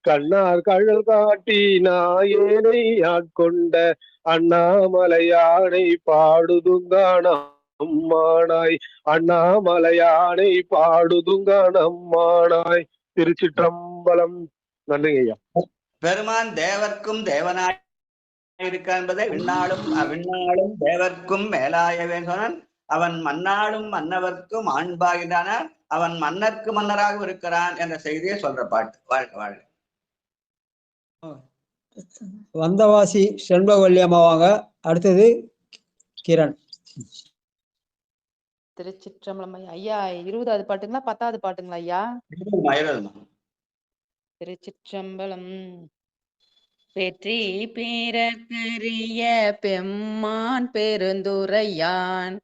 கண்ணார் கழல் காட்டி நாயேனை ஆட்கொண்ட அண்ணாமலையானை பாடுதுங்கான அம்மானாய் அண்ணாமலையானை பாடுதுங்கான அம்மானாய். திருச்சிற்றம்பலம். நன்றிங்க ஐயா. பெருமான் தேவர்க்கும் தேவனாய் இருக்க என்பதை விண்ணாலும் அவிண்ணாலும் தேவர்க்கும் மேலாயவே சொன்னான். அவன் மன்னாலும் மன்னவர்க்கும் ஆண்பாகின்றான். அவன் மன்னர்க்கு மன்னராக இருக்கிறான் என்ற செய்தியை சொல்ற பாட்டு. வாழ்க வாழ்க. வந்தவாசி செண்பகவல்லி அம்மா வாங்க. அடுத்தது கிரண். திருச்சிற்றம்பலம் ஐயா. 20வது பாட்டுங்களா 10வது பாட்டுங்களா ஐயா? திருச்சிற்றம்பலம். வெற்றி பிறக்கரிய பெம்மான் பெருந்துரையான்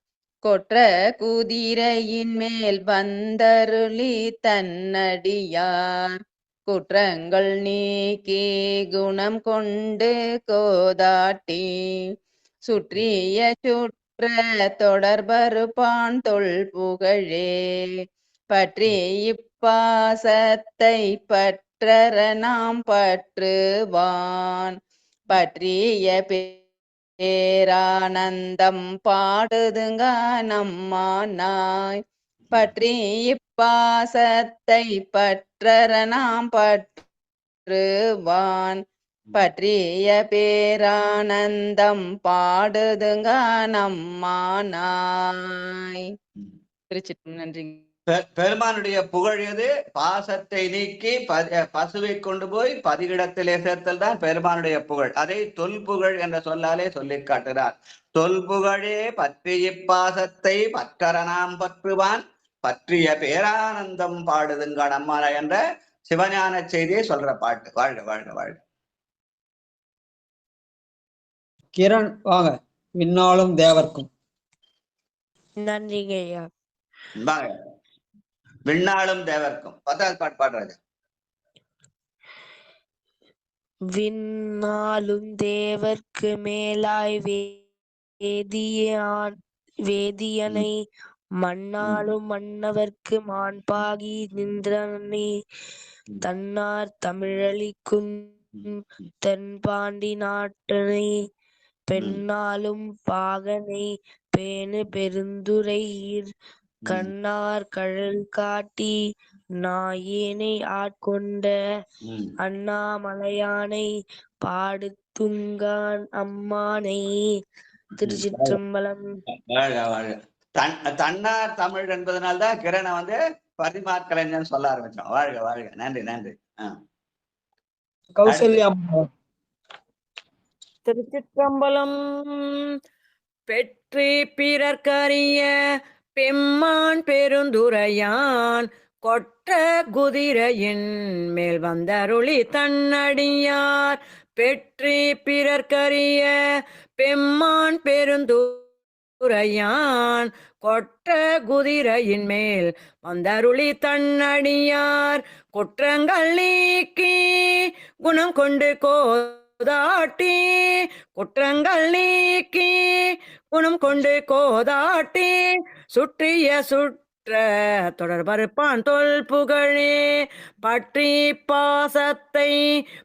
கொற்ற குதிரையின் மேல் வந்தருளி தன்னடியார் குற்றங்கள் நீக்கி குணம் கொண்டு கோதாட்டி சுற்றிய சுற்ற தொடர்பருப்பான் தொல் புகழே பற்றி இப்பாசத்தை பற்றற நாம் பற்றுவான் பற்றிய பேரானந்தம் பாடுதுங்க நம்மானாய் பற்றி இப்பாசத்தை பற்றற நாம் பற்றுவான் பற்றிய பேரானந்தம் பாடுதுங்க நம்மானாய். திருச்சிட்டு நன்றி. பெருமானுடைய புகழ் எது? பாசத்தை நீக்கி பசுவை கொண்டு போய் பதிகிடத்திலே சேர்த்தல் தான் பெருமானுடைய புகழ். அதை தொல்புகழ் என்ற சொல்லாலே சொல்லி காட்டுகிறார். தொல்புகழே பற்றி இப்பாசத்தை பற்றரணாம் பற்றுவான் பற்றிய பேரானந்தம் பாடுதுங்கான் அம்மாரா என்ற சிவஞான செய்தியை சொல்ற பாட்டு. வாழ்க வாழ்க வாழ்க. கிரண் வாங்க. விண்ணாலும் தேவர்க்கும். நன்றிங்க ஐயா. வாங்க. விண்ணாலும் தேவர்க்கும் 10வது பாட்டு பாடுறாரு. விண்ணாலும் தேவர்க்கு மேலாய் வேதியனை மண்ணாலும் மன்னவர்க்கு மாண்பாகி நின்றனை தன்னார் தமிழளிக்கும் தென்பாண்டி நாட்டனை பெண்ணாலும் பாகனை பேணு பெருந்துரையீர் கண்ணார் கழல் காட்டி நாயேனை ஆட்கொண்ட அண்ணாமலையானை பாடுதுங்கான் அம்மானை. திருச்சிற்றம்பலம். தன்னார் தமிழ் என்பதனால்தான் கிரணை பரிமாற்கலைஞன் சொல்ல ஆரம்பிச்சோம். வாழ்க வாழ்க. நன்றி நன்றி. கௌசல்யா. திருச்சிற்றம்பலம். பெற்றி பிறர்க்கரிய பெம்மான் பெருந்துரையான் கொற்ற குதிரையின் மேல் வந்தருளி தன்னடியார் பெற்றி பிறர்க்கரிய பெம்மான் பெருந்துரையான் கொற்ற குதிரையின் மேல் வந்தருளி தன்னடியார் குற்றங்கள் நீக்கி குணம் கொண்டு கோதாட்டி குற்றங்கள் நீக்கி குணம் கொண்டு கோதாட்டி சுற்றிய தொடர்பறுப்பான் தொல் புகழே பற்றி பாசத்தை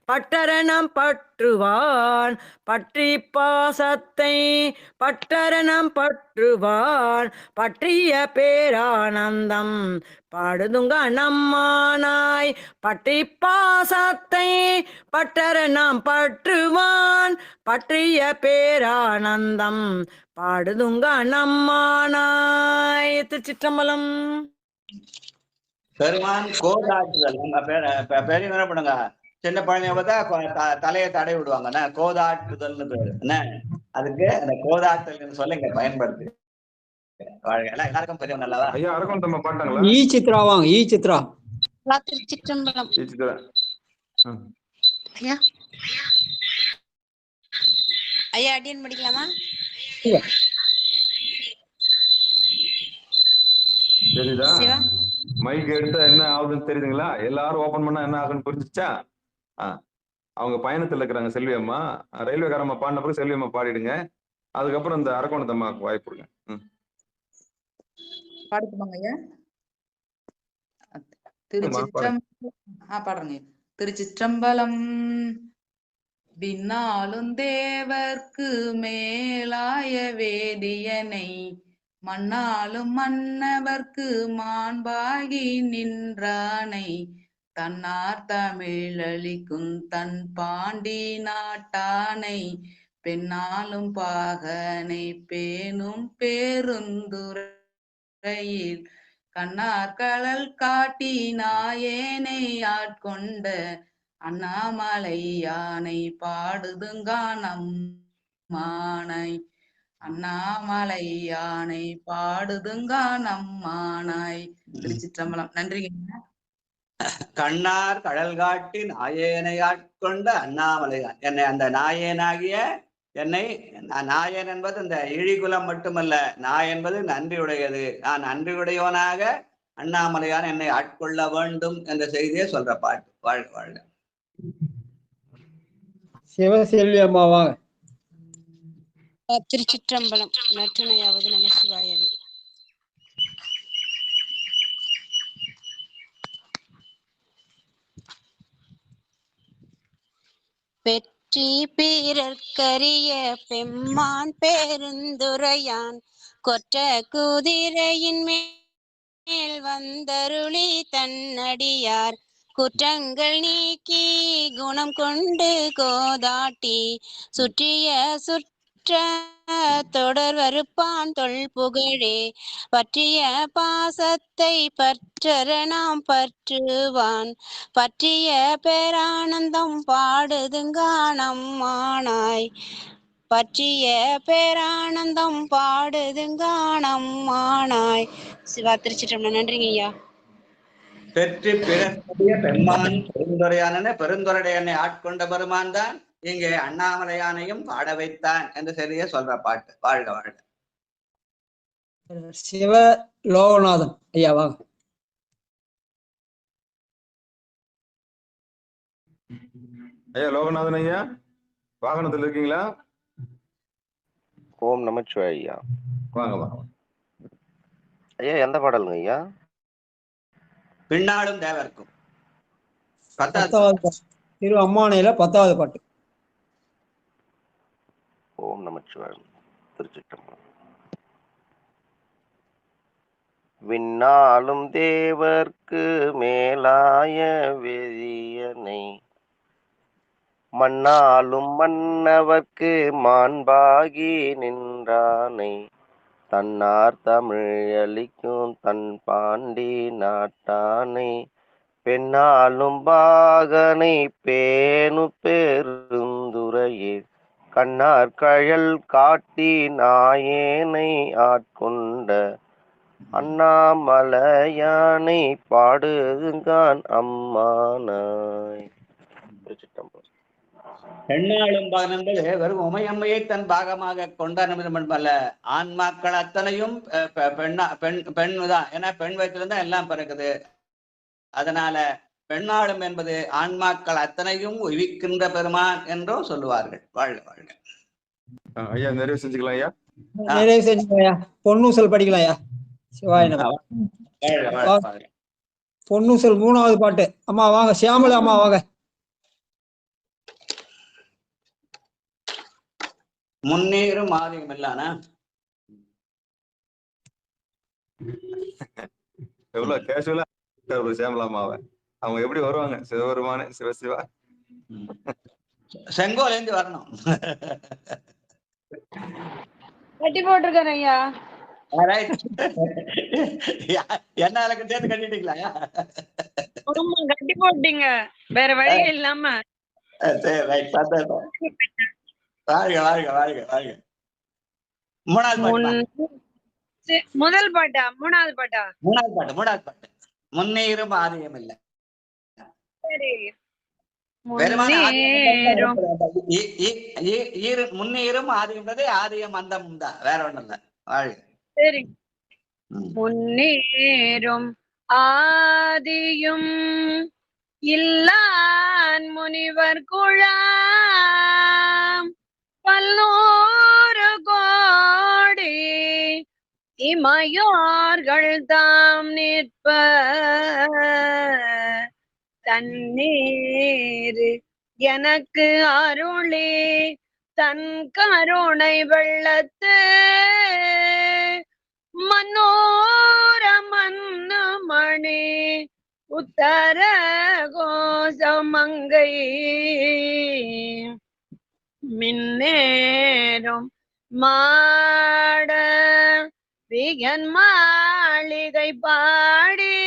பட்டரணம் பற்றுவான் பற்றி பாசத்தை பட்டரணம் பற்றுவான் பற்றிய பேரானந்தம் பாடுதுங்க நம்மானாய் பற்றி பாசத்தை பட்டரணம் பற்றுவான் பற்றிய பேரானந்தம் பாடுதுங்க நம்மானாய். திருச்சிற்றம்பலம். பெருமான் கோதாட்டுதல். பெரிய என்ன பண்ணுங்க, சின்ன பழனிய பார்த்தா தலையை தடை விடுவாங்க, கோதாட்டுதல்னு பேரு. என்ன அதுக்கு அந்த கோதாட்டல் சொல்ல இங்க பயன்படுது. எல்லாருக்கும் பெரிய நல்லவா. ஐயா அரகம் தம்ம பாட்டாங்களா? ஈ சித்ரா வாங்க. ஈ சித்ரா. திருச்சிற்றம்பலம். ஈ சித்ரா. ஐயா ஐயா அடியன் படிக்கலாமா? தெரியுதா? மைக் எடுத்தா என்ன ஆகுதுன்னு தெரியுதுங்களா? எல்லாரும் ஓபன் பண்ணா என்ன ஆகுன்னு புரிஞ்சுச்சா? அவங்க பயணத்துல இருக்கிறாங்க. செல்வி அம்மா ரயில்வேக்காரம்மா பாடின பிறகு செல்வி அம்மா பாடிடுங்க. அதுக்கப்புறம் இந்த அரக்கோணத்தம்மாவுக்கு வாய்ப்பு கொடுங்க. பாடுங்க ஐயா. பாடுறேங்க. திருச்சிற்றம்பலம். விண்ணாலும் தேவர்க்கு மேலாய வேதியனை மண்ணாலும் மன்னவர்க்கு மாண்பாகி நின்றானை தன்னார் தமிழளிக்கும் தன் பாண்டி நாட்டானை பெண்ணாலும் பாகனை பேணும் பேருந்துரையில் கண்ணார் கழல் காட்டி நாயேனை ஆட்கொண்ட அண்ணாமலை யானை பாடுதுங்கான் அம்மானை அண்ணாமலை யானை பாடுதுங்கான் அம்மானாய். திருச்சிற்றம்பலம். நன்றிங்க. கண்ணார் கடல் காட்டி நாயேனை ஆட்கொண்ட அண்ணாமலையான். என்னை அந்த நாயேனாகிய என்னை, நாயன் என்பது இந்த இழிகுலம் மட்டுமல்ல, நாய் என்பது நன்றியுடையது. நான் நன்றியுடையவனாக அண்ணாமலையான் என்னை ஆட்கொள்ள வேண்டும் என்ற செய்தியை சொல்ற பாட்டு. வாழ்க வாழ்க. சிவசெல்வி அம்மாவாங்க. திருச்சிற்றம்பலம். நற்றுணையாவது நமசிவாயவே. பெற்றி பிறர்க்கரிய பெம்மான் பெருந்துரையான் கொற்ற குதிரையின் மேல் வந்தருளி தன்னடியார் குற்றங்கள் நீக்கி குணம் கொண்டு கோதாட்டி சுற்றிய பற்ற தொடர் வருப்பான் தொல் புகழே பற்றிய பாசத்தை பற்றற நாம் பற்றுவான் பற்றிய பேரானந்தம் பாடுதுங்கானம்மானாய் பற்றிய பேரானந்தம் பாடுதுங்கானம்மானாய். சிவா திருச்சிட்டம்பலம். நன்றிங்க ஐயா. பெற்று பிறப்புடைய பெம்மான் பெருந்துரையானன பெருந்துரையனை ஆட்கொண்ட பெருமான் தான் இங்கே அண்ணாமலையானையும் பாட வைத்தான் என்று சரியா சொல்ற பாட்டு. வாழ்க வாழ்க. சிவ லோகநாதன் ஐயா வாங்க. ஐயா லோகநாதன் ஐயா வாகனத்தில் இருக்கீங்களா? ஓம் நமச்சிவாய ஐயா. வாங்க வாங்க ஐயா. எந்த பாடலுங்க ஐயா? பின்னாலும் தேவர்க்கும். 10வது பாட்டு. திரு அம்மானையில 10வது பாட்டு. ஓம் நமச்சிவாய. திருச்சிட்டம்பலம். விண்ணாலும் தேவர்க்கு மேலாய வேதியனை மண்ணாலும் மன்னவர்க்கு மாண்பாகி நின்றானை தன்னார் தமிழளிக்கும் தன் பாண்டி நாட்டானை பெண்ணாலும் பாகனை பேணு பெருந்துரையே கண்ணார் கழல் காட்டி நாயேனை ஆட்கொண்ட அண்ணாமலையானை பாடுங்கான் அம்மானாய். பெண்ணாளும் பாகன் என்பது வெறும் உமையம்மையை தன் பாகமாக கொண்டாட அல்ல. ஆன்மாக்கள் அத்தனையும் பெண்தான். ஏன்னா பெண் வயிற்றிலிருந்தா எல்லாம் பிறகுது. அதனால பெண்ணாளும் என்பது ஆன்மாக்கள் அத்தனையும் உய்விக்கின்ற பெருமான் என்றும் சொல்லுவார்கள். வாழ்க வாழ்க. ஐயா நிறைவு செஞ்சுக்கலாம் ஐயா. நிறைவு செஞ்சுக்கலாம் ஐயா. பொன்னூசல் படிக்கலாம் ஐயா. சிவாய நம. பொன்னூசல் 3வது பாட்டு. அம்மா வாங்க. சியாமலா அம்மா வாங்க. முன்னேறும் ஆதியம் இல்லானா எவ்வளவு கேஷுவலா சியாமலாமாவை அவங்க எப்படி வருவாங்க? சிவபெருமானே சிவசிவா செங்கோல இருந்து வரணும். கட்டி போட்டிருக்காரு ஐயா. என்ன அளவுக்கு சேர்த்து கட்டிட்டீங்களா? கட்டி போட்டீங்க வேற வழி இல்லாம. வாழ்க வாழ்க வாழ்க வாழ்க. முதல் பாட்டா 3வது பாட்டா? 3வது பாட்டு. முன்னேறும் ஆதியம் இல்லை. சரி. முன்னேறும் ஆதியம்ன்றது ஆதியம் அந்தம் தான், வேற ஒண்ணும் இல்ல. வாழ்க. சரி. முன்னேறும் ஆதியும் இல்லான் முனிவர் குழாம் பல்லோரு கோடி இமையோர்கள் தாம் நிற்ப தண்ணீர் எனக்கு அருளே தன் கருணை வெள்ளத்து மனோர மன்னு மணி உத்தர கோசமங்கை மின்னேறும் மாட விகன் மாளிகை பாடி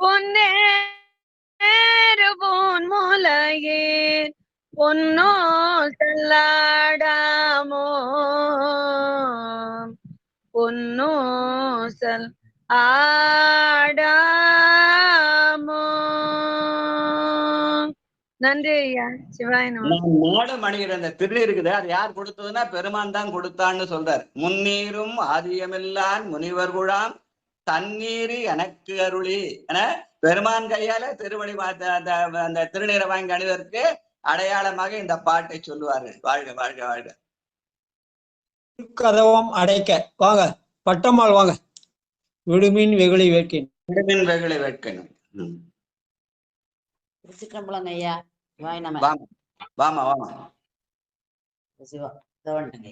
பொன்னேறு போன் மூலையேன் பொன்னோ செல்லாடாமோ பொன்னோசல் ஆடாமோ. நன்றி ஐயா. சிவாய நம. நாடு மணிகிற அந்த திருநீர் இருக்குது, அது யார் கொடுத்ததுன்னா பெருமான் தான் கொடுத்தான்னு சொல்றார். முன்னீரும் ஆதியமில்லான் முனிவர் குழாம் தண்ணீர் எனக்கு அருளி என பெருமான் கையால திருவடி அந்த திருநீரை வாங்கி அணிவதற்கு அடையாளமாக இந்த பாட்டை சொல்லுவார்கள். வாழ்க வாழ்க வாழ்க. கதவம் அடைக்க வாங்க. பட்டம்மாள் வாங்க. விடுமின் வெகுளி வேட்கின். விடுமின் வெகுளி வேட்கணும். திருச்சிற்றம்பலம் ஐயா. சிவாய நம. வாமா வாமா. சிவா தவண்டுங்க.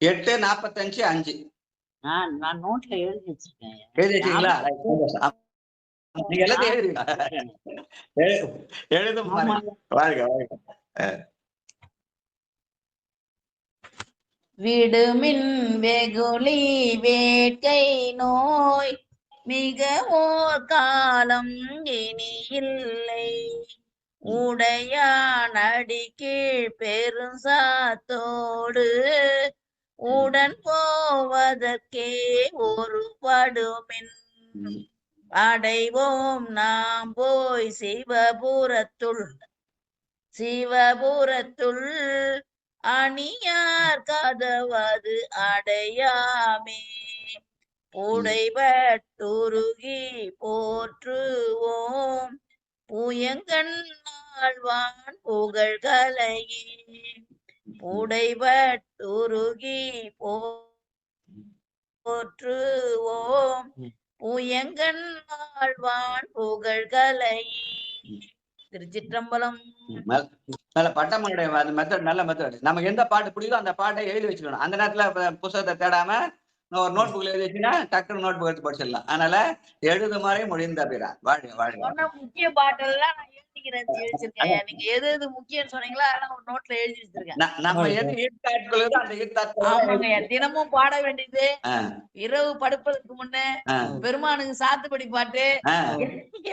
8:45 5. நான் நோட்ல எழுதி வச்சிருக்கேன். எழுதி வச்சீங்களா? நீங்க எல்லாத்தையும் எழுதும் பாருங்க. வாழ்க வாழ்க. விடுமின் வெகுளி வேட்கை நோய் மிக ஓர் காலம் இனி இல்லை உடையான் அடிக்கீழ் பெருசாத்தோடு உடன் போவதற்கே ஒரு படுமின் அடைவோம் நாம் போய் சிவபுரத்துள் அணியார் கதவது அடையாமே புடைபட்டுருகி போற்றுவோம் புயங்கண் ஆழ்வான் புகழ்கலையே புடைபட்டுருகி போற்றுவோம் புயங்கண் ஆழ்வான் புகழ்கலையே. திருச்சிற்றம்பலம். நல்ல பட்டமனுடைய மெத்தட், நல்ல மெத்தட். நமக்கு எந்த பாட்டு பிடிக்குதோ அந்த பாட்டை எழுதி வச்சுக்கணும். அந்த நேரத்துல புத்தகத்தை தேடாம ஒரு நோட் புக்ல எழுதி வச்சுன்னா டக்குனு நோட் புக் எடுத்து படிச்சிடலாம். அதனால எழுதுமாறே மொழிந்த பிறா. வாழ்க வாழ்க. முக்கிய பாட்டெல்லாம் நான் எழுதிக்கிறேன். நீங்க எது எது முக்கியம் சொன்னீங்களோ அதெல்லாம் ஒரு நோட்ல எழுதி வச்சிருக்கேன். நம்ம எது ஈர்த்தாட்களோ அந்த ஈர்த்தாட்கள். ஆமாங்க, தினமும் பாட வேண்டியது, இரவு படுப்பதற்கு முன்ன பெருமானுக்கு சாத்துப்படி பாட்டு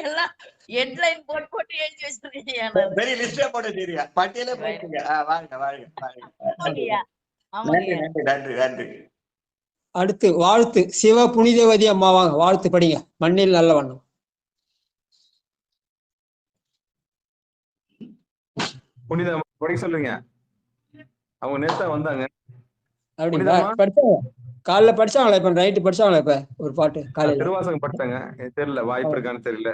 எல்லாம் ஹெட்லைன் போட்டு எழுதி வச்சிருக்கேன். பெரிய லிஸ்டே போட்டு தெரியா, பட்டியலே போட்டுங்க. வாழ்க வாழ்க வாழ்க. நன்றி நன்றி நன்றி. அடுத்து வாழ்த்து சிவ புனிதவதி அம்மா வாங்க, வாழ்த்து படிங்க. மண்ணில் நல்ல வண்ணம். புனித படிக்க சொல்லுங்க. அவங்க நேத்தா வந்தாங்க. அப்படிங்களா? படிச்சாங்க, காலைல படிச்சாங்களா? இப்ப நைட்டு படிச்சாங்களா? இப்ப ஒரு பாட்டு காலையில திருவாசகம் படிச்சாங்க. தெரியல, வாய்ப்பு இருக்கான்னு தெரியல.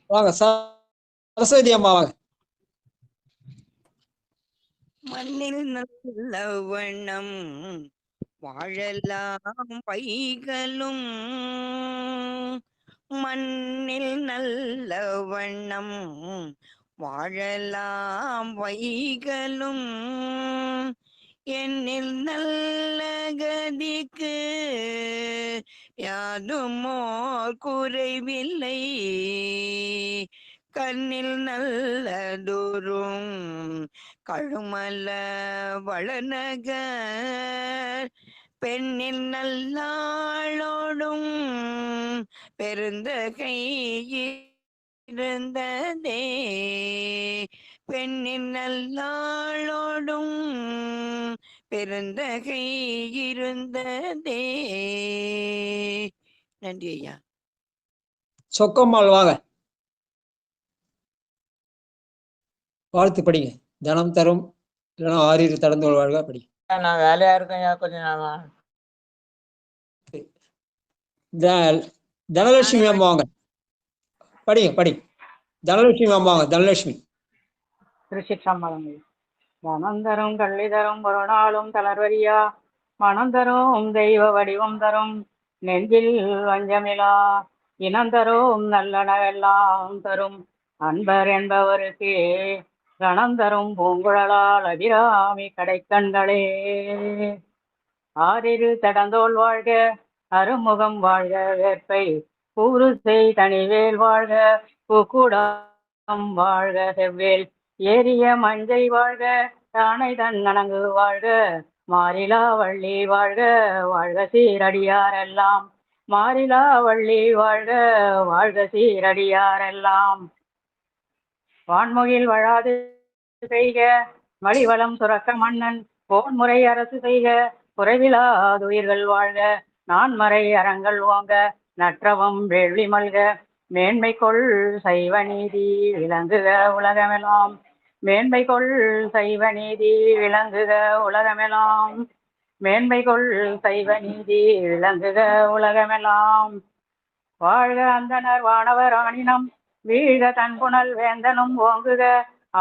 வாங்க சரஸ்வதி அம்மா வாங்க. மண்ணில் நல்ல வண்ணம் வாழலாம் பைகளும், மண்ணில் நல்ல வண்ணம் வாழலாம் வைகளும், என்னில் நல்ல கதிக்கு யாதுமோர் குறைவில்லை, கண்ணில் நல்லதொரும் கழுமல வளநகர், பெண்ணில் நல்லாளோடும் பெருந்தகை இருந்ததே, பெண்ணின் நல்லாளோடும் பெருந்தகை இருந்ததே. நன்றி ஐயா. சொக்கம்மாள் வாங்க, வாழ்த்து படிங்க. தனம் தரும் இல்லைன்னா ஆறிரு தடந்து வாழ்க படி. நான் வேலையா இருக்கேன் கொஞ்சம் நாளா. தனலட்சுமி அம்மா வாங்க, படிங்க படிங்க. தனலட்சுமி அம்மா வாங்க. தனலட்சுமி. திருச்சிற்றம்பலம். தனம் தரும் கல்வி தரும் ஒரு நாளும் தளர்வரியா மனம் தரும் தெய்வ வடிவம் தரும் நெஞ்சில் வஞ்சமிலா இனம் தரும் நல்லனவெல்லாம் தரும் அன்பர் என்பவருக்கு கணம் தரும் பூங்குழலால் அபிராமி கடைக்கண்களே. ஆறிரு தடந்தோல் வாழ்க, அருமுகம் வாழ்க, வேற்பை கூறுசை தனிவேல் வாழ்க, பூக்குடம் வாழ்க, செவ்வேல் ஏரிய மஞ்சை வாழ்க, தானை தன் நனங்கு வாழ்க, மாறிலா வள்ளி வாழ்க, வாழ்க சீரடியாரெல்லாம், மாறிலா வள்ளி வாழ்க, வாழ்க சீரடியாரெல்லாம். வான்முகில் வழாது செய்க, மலிவளம் சுரக்க மன்னன் போன்முறை அரசு செய்க, குறைவிலாதுயிர்கள் வாழ்க, நான்மறை அறங்கள் ஓங்க, நற்றவம் வேள்வி மல்க, மேன்மை கொள் சைவ நீதி விளங்குக உலகமெல்லாம், மேன்மை கொள் சைவ நீதி விளங்குக உலகமெல்லாம், மேன்மை கொள் சைவ நீதி விளங்குக உலகமெல்லாம். வாழ்க அந்தனர் வானவர் ஆணினம், வீழ்க தன்புணல் வேந்தனும் ஓங்குக,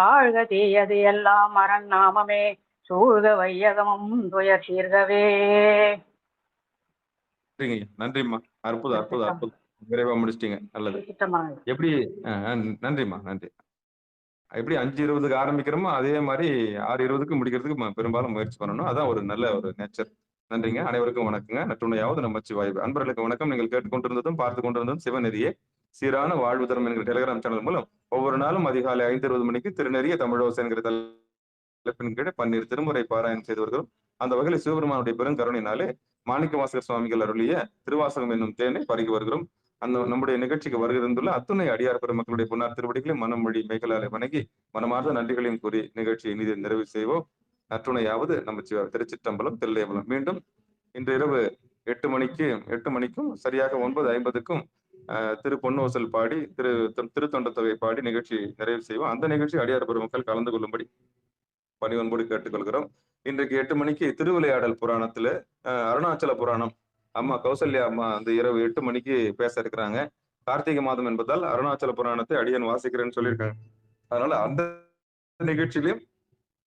ஆழ்க தீயது எல்லாம் அரண் நாமமே, சூழ்க வையகமும் துயர் தீர்கவே. நன்றிம்மா. அற்புதம் அற்புதம் அற்புதம். விரைவா முடிச்சிட்டீங்க. நல்லது. எப்படி? நன்றிம்மா, நன்றி. எப்படி 5:20 ஆரம்பிக்கிறோமோ அதே மாதிரி 6:20 முடிக்கிறதுக்கு பெரும்பாலும் முயற்சி பண்ணணும். அதான் ஒரு நல்ல ஒரு நேச்சர். நன்றிங்க. அனைவருக்கும் வணக்கங்க. நற்றுணையாவது நமச்சிவாய. அன்பர்களுக்கு வணக்கம். நீங்கள் கேட்டுக்கொண்டிருந்ததும் பார்த்து கொண்டிருந்ததும் சிவநெறியே சீரான வாழ்வு தரும் என்கிற டெலிகிராம் சேனல் மூலம் ஒவ்வொரு நாளும் அதிகாலை 5:20 மணிக்கு திருநெறிய தமிழோசை என்கிற தலைப்பின் கீழே 12 திருமுறை பாராயணம் செய்து வருகிறோம். அந்த வகையில் சிவபெருமானுடைய பெருங்கருணையினாலே மாணிக்கவாசகர் சுவாமிகள் அருளிய திருவாசகம் என்னும் தேனை பருகி வருகிறோம். அந்த நம்முடைய நிகழ்ச்சிக்கு வருகிருந்துள்ள அத்துணை அடியார் பெருமக்களுடைய பொன்னார் திருவடிகளையும் மனம் மொழி மேகலாலை வணங்கி மனமார்ந்த நன்றிகளையும் கூறி நிகழ்ச்சியை இனிதை நிறைவு செய்வோம். நற்றுணையாவது நம்ம திருச்சிற்றம்பலம் தில்லையம்பலம். மீண்டும் இன்று இரவு 8 மணிக்கும் சரியாக 9:50க்கும் திரு பொன்னோசல் பாடி திருத்தொண்ட தொகை பாடி நிகழ்ச்சி நிறைவு செய்வோம். அந்த நிகழ்ச்சி அடியார் பெருமக்கள் கலந்து கொள்ளும்படி பணிவன்போடு கேட்டுக்கொள்கிறோம். இன்றைக்கு 8 மணிக்கு திருவிளையாடல் புராணத்துல அருணாச்சல புராணம் அம்மா கௌசல்யா அம்மா அந்த இரவு 8 மணிக்கு பேச இருக்கிறாங்க. கார்த்திகை மாதம் என்பதால் அருணாச்சல புராணத்தை அடியன் வாசிக்கிறேன்னு சொல்லியிருக்காங்க. அதனால அந்த நிகழ்ச்சியிலையும்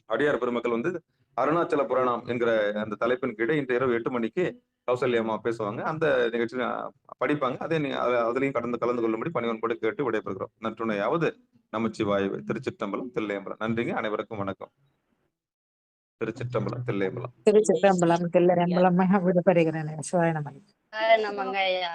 அடியார் பெருமக்கள் வந்து அருணாச்சல புராணம் என்கிற அந்த தலைப்பின் கீழே இன்று இரவு 8 மணிக்கு கௌசல்யா அம்மா பேசுவாங்க. அந்த நிகழ்ச்சியில படிப்பாங்க. அதுலயும் கலந்து கொள்ளும்படி பணிவன்போடு கேட்டு விடைபெறுகிறோம். நற்றுணையாவது நமச்சிவாய. திருச்சிற்றம்பலம் தில்லையம்பலம். நன்றிங்க. அனைவருக்கும் வணக்கம். திருச்சிற்றம்பலம் தில்லையம்பலம். திருச்சிற்றம்பலம் தில்லையம்பலம் விடுபடுகிறேன். சிவாய நம. நமங்க ஐயா.